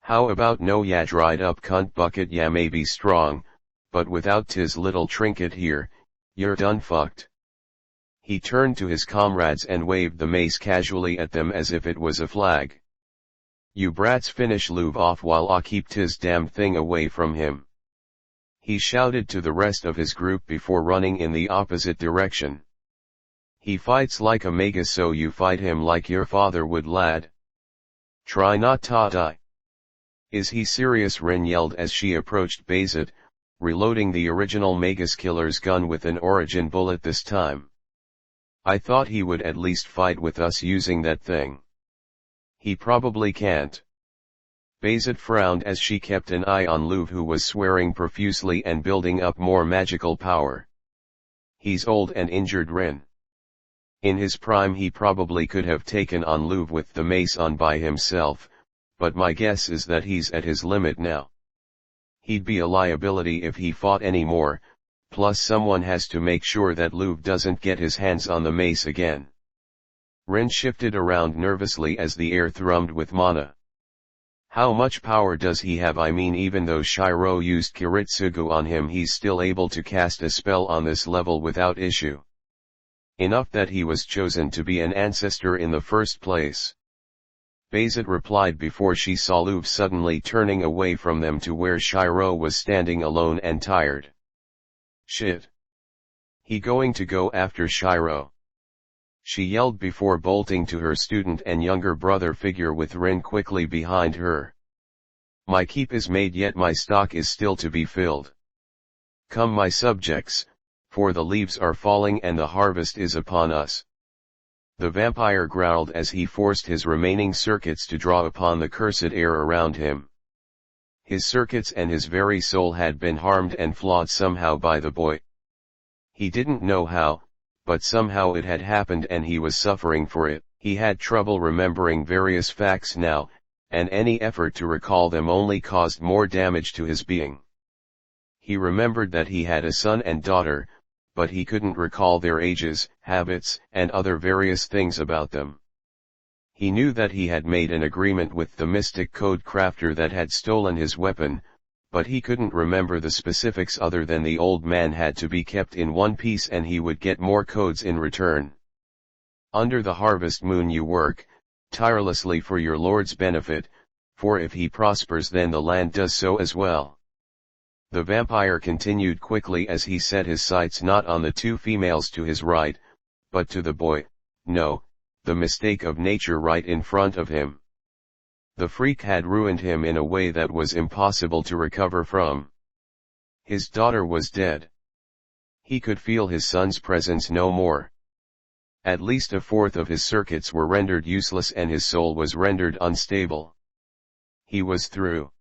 How about no ya dried up cunt bucket, ya may be strong, but without tis little trinket here, you're done fucked. He turned to his comrades and waved the mace casually at them as if it was a flag. You brats finish Louv off while I keep tis damned thing away from him. He shouted to the rest of his group before running in the opposite direction. He fights like a magus, so you fight him like your father would, lad. Try not to die. Is he serious? Rune yelled as she approached Bayzet, reloading the original magus killer's gun with an origin bullet this time. I thought he would at least fight with us using that thing. He probably can't. Bayzet frowned as she kept an eye on Louv, who was swearing profusely and building up more magical power. He's old and injured, Rune. In his prime he probably could have taken on Louv with the mace on by himself, but my guess is that he's at his limit now. He'd be a liability if he fought anymore, plus someone has to make sure that Louv doesn't get his hands on the mace again. Rune shifted around nervously as the air thrummed with mana. How much power does he have? I mean, even though Shirou used Kiritsugu on him, he's still able to cast a spell on this level without issue. Enough that he was chosen to be an ancestor in the first place. Bayzet replied before she saw Louv suddenly turning away from them to where Shirou was standing alone and tired. Shit. He going to go after Shirou? She yelled before bolting to her student and younger brother figure with Rune quickly behind her. My keep is made, yet my stock is still to be filled. Come, my subjects, for the leaves are falling and the harvest is upon us. The vampire growled as he forced his remaining circuits to draw upon the cursed air around him. His circuits and his very soul had been harmed and flawed somehow by the boy. He didn't know how, but somehow it had happened and he was suffering for it. He had trouble remembering various facts now, and any effort to recall them only caused more damage to his being. He remembered that he had a son and daughter, but he couldn't recall their ages, habits, and other various things about them. He knew that he had made an agreement with the mystic code crafter that had stolen his weapon, but he couldn't remember the specifics other than the old man had to be kept in one piece and he would get more codes in return. Under the harvest moon you work, tirelessly for your Lord's benefit, for if he prospers then the land does so as well. The vampire continued quickly as he set his sights not on the 2 females to his right, but to the boy, no, the mistake of nature right in front of him. The freak had ruined him in a way that was impossible to recover from. His daughter was dead. He could feel his son's presence no more. At least a fourth of his circuits were rendered useless and his soul was rendered unstable. He was through.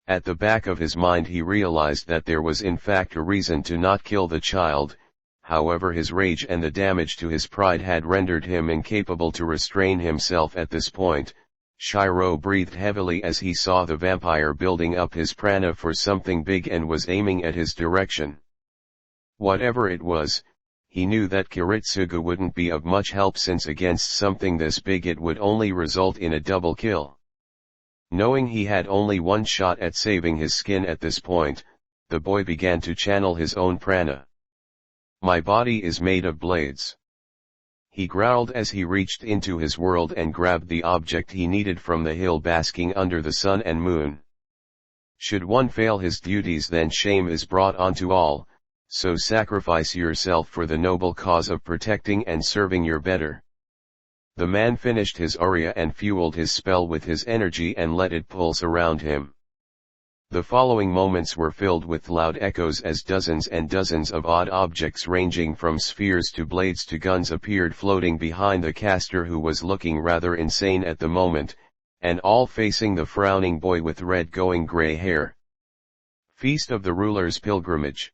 At the back of his mind he realized that there was in fact a reason to not kill the child, however his rage and the damage to his pride had rendered him incapable to restrain himself at this point. Shirou breathed heavily as he saw the vampire building up his prana for something big and was aiming at his direction. Whatever it was, he knew that Kiritsugu wouldn't be of much help since against something this big it would only result in a double kill. Knowing he had only one shot at saving his skin at this point, the boy began to channel his own prana. My body is made of blades. He growled as he reached into his world and grabbed the object he needed from the hill basking under the sun and moon. Should one fail his duties, then shame is brought onto all, so sacrifice yourself for the noble cause of protecting and serving your better. The man finished his aria and fueled his spell with his energy and let it pulse around him. The following moments were filled with loud echoes as dozens and dozens of odd objects ranging from spheres to blades to guns appeared floating behind the caster, who was looking rather insane at the moment, and all facing the frowning boy with red going gray hair. Feast of the Ruler's Pilgrimage.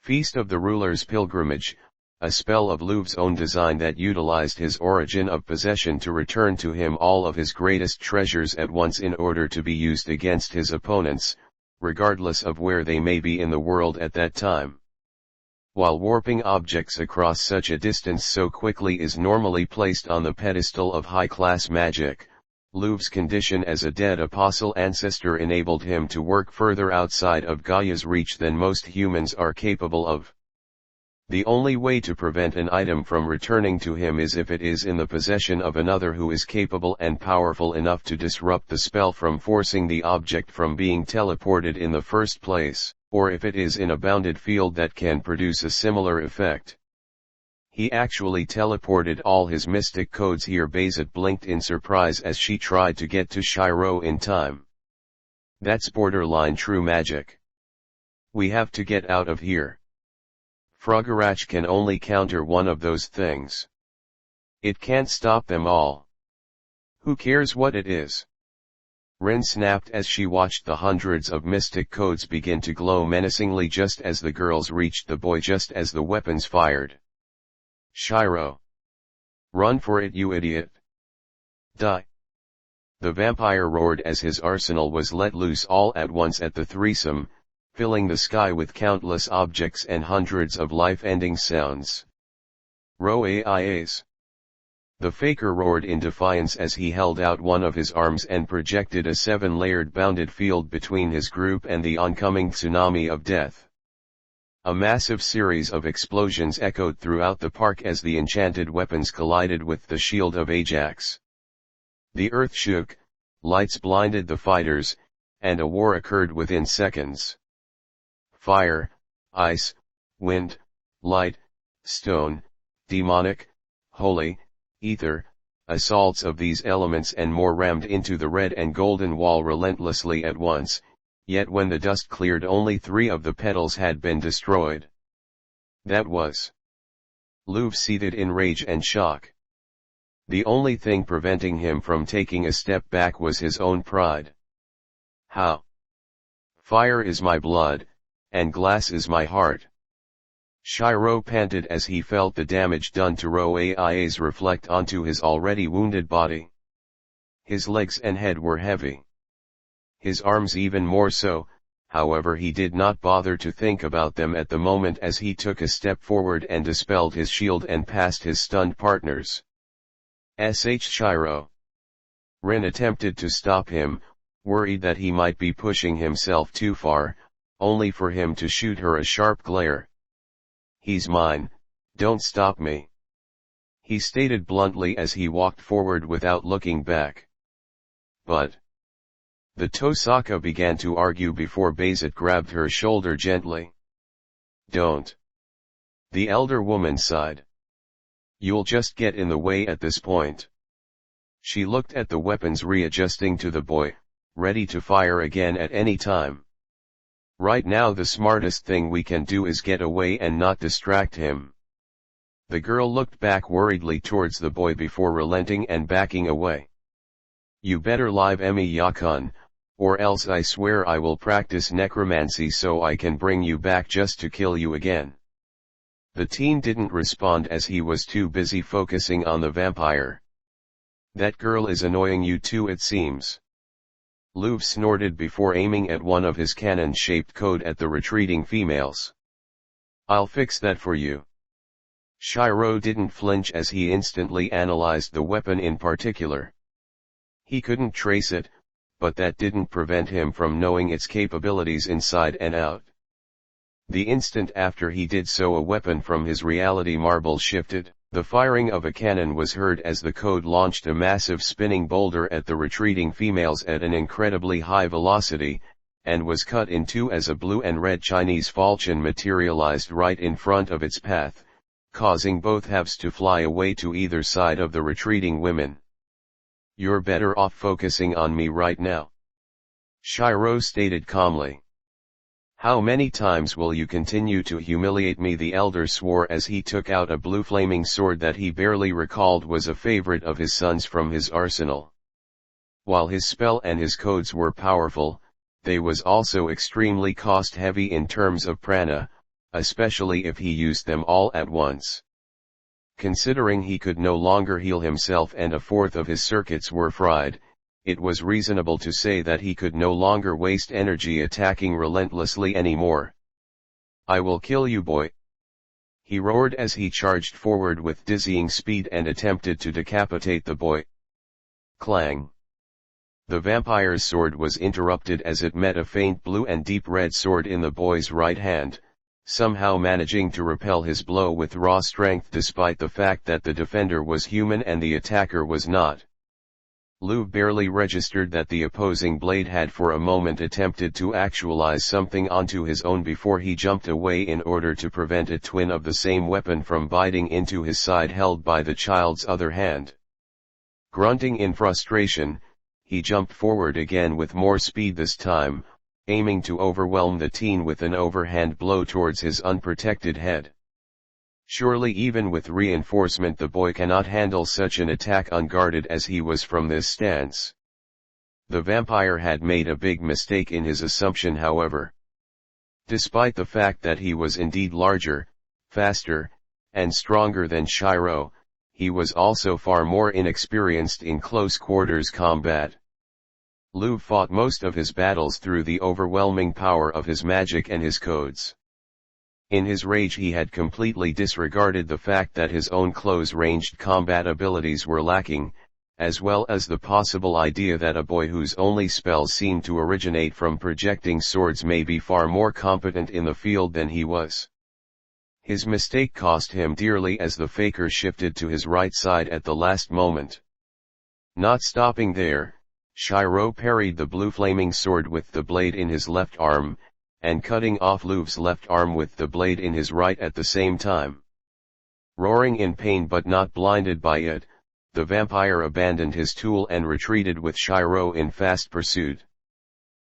Feast of the Ruler's Pilgrimage, a spell of Louv's own design that utilized his origin of possession to return to him all of his greatest treasures at once in order to be used against his opponents, regardless of where they may be in the world at that time. While warping objects across such a distance so quickly is normally placed on the pedestal of high-class magic, Louv's condition as a dead apostle ancestor enabled him to work further outside of Gaia's reach than most humans are capable of. The only way to prevent an item from returning to him is if it is in the possession of another who is capable and powerful enough to disrupt the spell from forcing the object from being teleported in the first place, or if it is in a bounded field that can produce a similar effect. He actually teleported all his mystic codes here. Bazet blinked in surprise as she tried to get to Shirou in time. That's borderline true magic. We have to get out of here. Froggerach can only counter one of those things. It can't stop them all. Who cares what it is? Rune snapped as she watched the hundreds of mystic codes begin to glow menacingly just as the girls reached the boy just as the weapons fired. Shirou! Run for it, you idiot! Die! The vampire roared as his arsenal was let loose all at once at the threesome, filling the sky with countless objects and hundreds of life-ending sounds. Roaias! The faker roared in defiance as he held out one of his arms and projected a 7-layered bounded field between his group and the oncoming tsunami of death. A massive series of explosions echoed throughout the park as the enchanted weapons collided with the shield of Ajax. The earth shook, lights blinded the fighters, and a war occurred within seconds. Fire, ice, wind, light, stone, demonic, holy, ether, assaults of these elements and more rammed into the red and golden wall relentlessly at once, yet when the dust cleared only 3 of the petals had been destroyed. That was Louv seated in rage and shock. The only thing preventing him from taking a step back was his own pride. How? Fire is my blood, and glass is my heart. Shirou panted as he felt the damage done to Roaias reflect onto his already wounded body. His legs and head were heavy. His arms even more so, however he did not bother to think about them at the moment as he took a step forward and dispelled his shield and passed his stunned partners. Shirou! Rune attempted to stop him, worried that he might be pushing himself too far, only for him to shoot her a sharp glare. He's mine, don't stop me. He stated bluntly as he walked forward without looking back. But the Tosaka began to argue before Bazet grabbed her shoulder gently. Don't. The elder woman sighed. You'll just get in the way at this point. She looked at the weapons readjusting to the boy, ready to fire again at any time. Right now the smartest thing we can do is get away and not distract him. The girl looked back worriedly towards the boy before relenting and backing away. You better leave Emiya-kun, or else I swear I will practice necromancy so I can bring you back just to kill you again. The teen didn't respond as he was too busy focusing on the vampire. That girl is annoying you too, it seems. Luv snorted before aiming at one of his cannon-shaped code at the retreating females. I'll fix that for you. Shirou didn't flinch as he instantly analyzed the weapon in particular. He couldn't trace it, but that didn't prevent him from knowing its capabilities inside and out. The instant after he did so, a weapon from his reality marble shifted. The firing of a cannon was heard as the code launched a massive spinning boulder at the retreating females at an incredibly high velocity, and was cut in two as a blue and red Chinese falchion materialized right in front of its path, causing both halves to fly away to either side of the retreating women. You're better off focusing on me right now, Shirou stated calmly. How many times will you continue to humiliate me? The elder swore as he took out a blue flaming sword that he barely recalled was a favorite of his son's from his arsenal. While his spell and his codes were powerful, they was also extremely cost-heavy in terms of prana, especially if he used them all at once. Considering he could no longer heal himself and a fourth of his circuits were fried, it was reasonable to say that he could no longer waste energy attacking relentlessly anymore. I will kill you, boy. He roared as he charged forward with dizzying speed and attempted to decapitate the boy. Clang! The vampire's sword was interrupted as it met a faint blue and deep red sword in the boy's right hand, somehow managing to repel his blow with raw strength despite the fact that the defender was human and the attacker was not. Luv barely registered that the opposing blade had for a moment attempted to actualize something onto his own before he jumped away in order to prevent a twin of the same weapon from biting into his side held by the child's other hand. Grunting in frustration, he jumped forward again with more speed this time, aiming to overwhelm the teen with an overhand blow towards his unprotected head. Surely even with reinforcement the boy cannot handle such an attack unguarded as he was from this stance. The vampire had made a big mistake in his assumption, however. Despite the fact that he was indeed larger, faster, and stronger than Shirou, he was also far more inexperienced in close quarters combat. Luv fought most of his battles through the overwhelming power of his magic and his codes. In his rage he had completely disregarded the fact that his own close-ranged combat abilities were lacking, as well as the possible idea that a boy whose only spells seemed to originate from projecting swords may be far more competent in the field than he was. His mistake cost him dearly as the faker shifted to his right side at the last moment. Not stopping there, Shirou parried the blue flaming sword with the blade in his left arm, and cutting off Luv's left arm with the blade in his right at the same time. Roaring in pain but not blinded by it, the vampire abandoned his tool and retreated with Shirou in fast pursuit.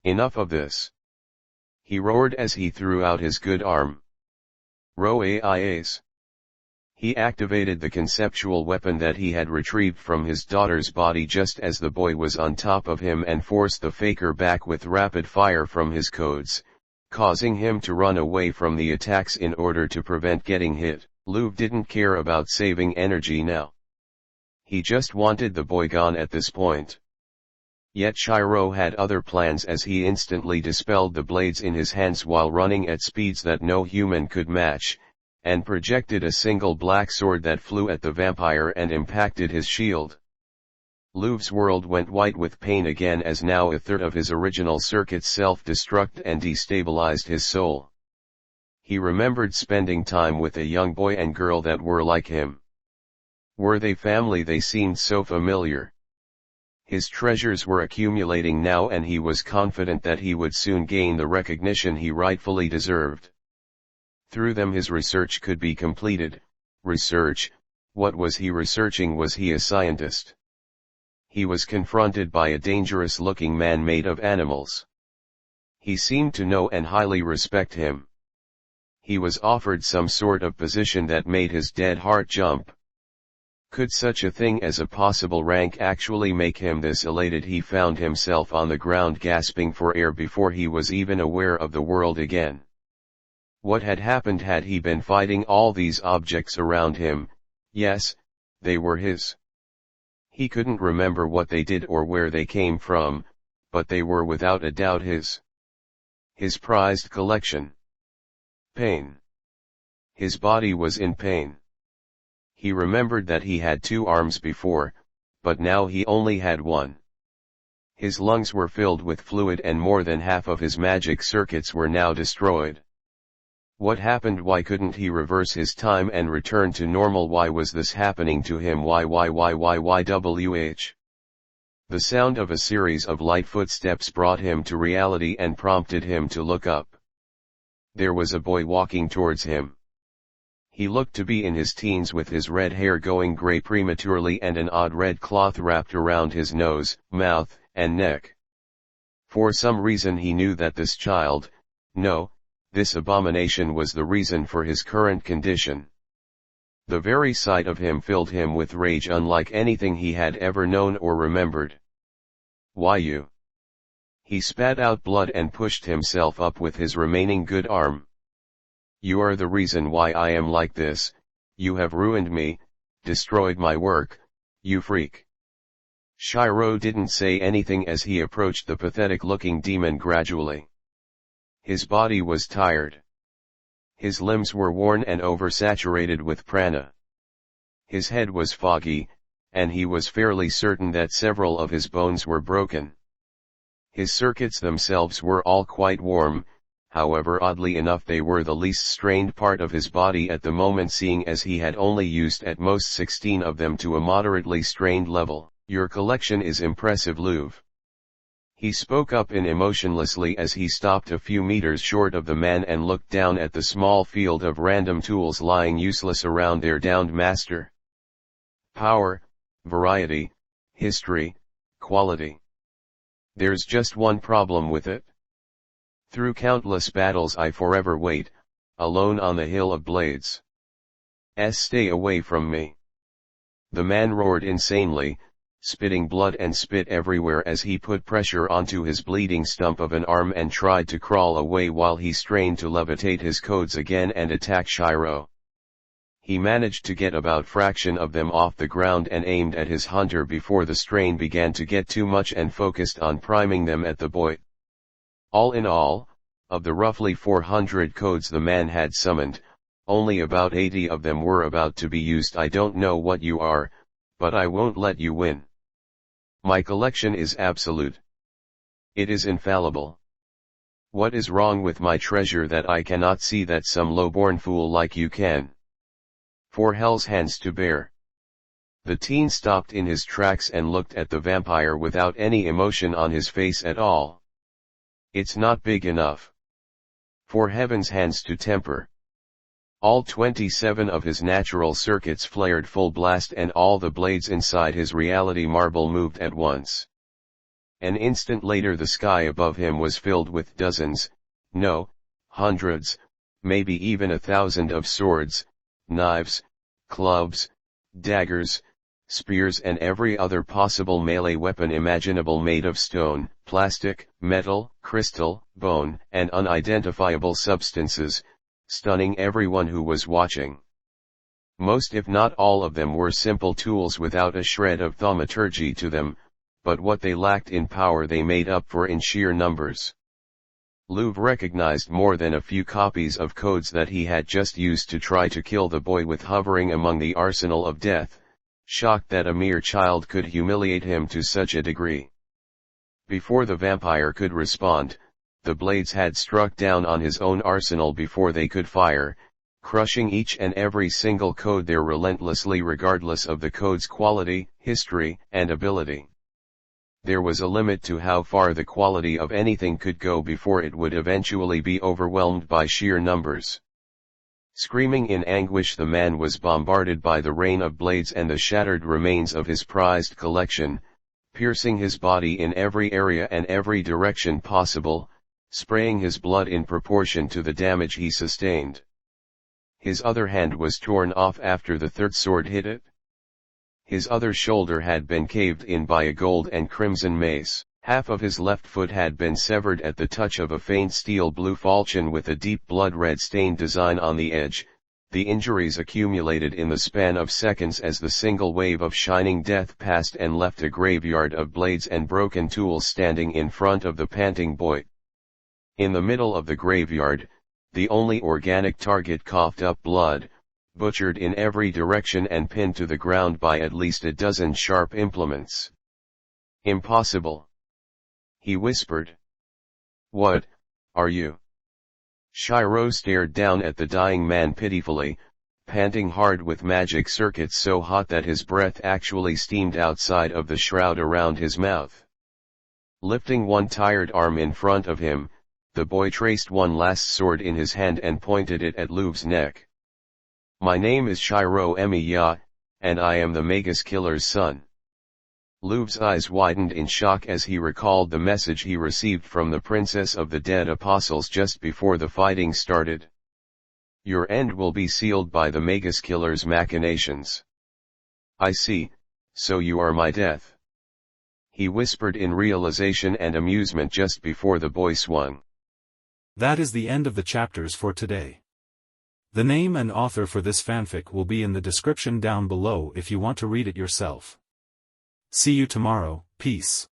Enough of this! He roared as he threw out his good arm. Roaias! He activated the conceptual weapon that he had retrieved from his daughter's body just as the boy was on top of him and forced the faker back with rapid fire from his codes, causing him to run away from the attacks in order to prevent getting hit. Luv didn't care about saving energy now. He just wanted the boy gone at this point. Yet Shirou had other plans as he instantly dispelled the blades in his hands while running at speeds that no human could match, and projected a single black sword that flew at the vampire and impacted his shield. Luv's world went white with pain again as now a third of his original circuits self-destruct and destabilized his soul. He remembered spending time with a young boy and girl that were like him. Were they family? They seemed so familiar. His treasures were accumulating now and he was confident that he would soon gain the recognition he rightfully deserved. Through them his research could be completed. Research? What was he researching? Was he a scientist? He was confronted by a dangerous-looking man made of animals. He seemed to know and highly respect him. He was offered some sort of position that made his dead heart jump. Could such a thing as a possible rank actually make him this elated? He found himself on the ground gasping for air before he was even aware of the world again. What had happened? Had he been fighting all these objects around him? Yes, they were his. He couldn't remember what they did or where they came from, but they were without a doubt his. His prized collection. Pain. His body was in pain. He remembered that he had 2 arms before, but now he only had 1. His lungs were filled with fluid and more than half of his magic circuits were now destroyed. What happened? Why couldn't he reverse his time and return to normal? Why was this happening to him? Why? The sound of a series of light footsteps brought him to reality and prompted him to look up. There was a boy walking towards him. He looked to be in his teens with his red hair going gray prematurely and an odd red cloth wrapped around his nose, mouth, and neck. For some reason he knew that this child, no, this abomination was the reason for his current condition. The very sight of him filled him with rage unlike anything he had ever known or remembered. Why you? He spat out blood and pushed himself up with his remaining good arm. You are the reason why I am like this. You have ruined me, destroyed my work, you freak. Shirou didn't say anything as he approached the pathetic-looking demon gradually. His body was tired. His limbs were worn and oversaturated with prana. His head was foggy, and he was fairly certain that several of his bones were broken. His circuits themselves were all quite warm, however oddly enough they were the least strained part of his body at the moment, seeing as he had only used at most 16 of them to a moderately strained level. Your collection is impressive, Louv. He spoke up emotionlessly as he stopped a few meters short of the man and looked down at the small field of random tools lying useless around their downed master. Power, variety, history, quality. There's just one problem with it. Through countless battles I forever wait, alone on the hill of blades. Stay away from me. The man roared insanely, spitting blood and spit everywhere as he put pressure onto his bleeding stump of an arm and tried to crawl away while he strained to levitate his codes again and attack Shirou. He managed to get about fraction of them off the ground and aimed at his hunter before the strain began to get too much and focused on priming them at the boy. All in all, of the roughly 400 codes the man had summoned, only about 80 of them were about to be used. I don't know what you are, but I won't let you win. My collection is absolute. It is infallible. What is wrong with my treasure that I cannot see that some low-born fool like you can? For hell's hands to bear. The teen stopped in his tracks and looked at the vampire without any emotion on his face at all. It's not big enough. For heaven's hands to temper. All 27 of his natural circuits flared full blast and all the blades inside his reality marble moved at once. An instant later the sky above him was filled with dozens, no, hundreds, maybe even 1,000 of swords, knives, clubs, daggers, spears and every other possible melee weapon imaginable made of stone, plastic, metal, crystal, bone, and unidentifiable substances, stunning everyone who was watching. Most if not all of them were simple tools without a shred of thaumaturgy to them, but what they lacked in power they made up for in sheer numbers. Louv recognized more than a few copies of codes that he had just used to try to kill the boy with, hovering among the arsenal of death, shocked that a mere child could humiliate him to such a degree. Before the vampire could respond, the blades had struck down on his own arsenal before they could fire, crushing each and every single code there relentlessly regardless of the code's quality, history, and ability. There was a limit to how far the quality of anything could go before it would eventually be overwhelmed by sheer numbers. Screaming in anguish, the man was bombarded by the rain of blades and the shattered remains of his prized collection, piercing his body in every area and every direction possible, spraying his blood in proportion to the damage he sustained. His other hand was torn off after the third sword hit it. His other shoulder had been caved in by a gold and crimson mace. Half of his left foot had been severed at the touch of a faint steel blue falchion with a deep blood-red stained design on the edge. The injuries accumulated in the span of seconds as the single wave of shining death passed and left a graveyard of blades and broken tools standing in front of the panting boy. In the middle of the graveyard, the only organic target coughed up blood, butchered in every direction and pinned to the ground by at least a dozen sharp implements. "Impossible," he whispered. "What, are you?" Shirou stared down at the dying man pitifully, panting hard with magic circuits so hot that his breath actually steamed outside of the shroud around his mouth. Lifting one tired arm in front of him, the boy traced one last sword in his hand and pointed it at Luve's neck. "My name is Shirou Emiya, and I am the Magus killer's son." Luve's eyes widened in shock as he recalled the message he received from the Princess of the Dead Apostles just before the fighting started. "Your end will be sealed by the Magus killer's machinations." "I see, so you are my death," he whispered in realization and amusement just before the boy swung. That is the end of the chapters for today. The name and author for this fanfic will be in the description down below if you want to read it yourself. See you tomorrow, peace.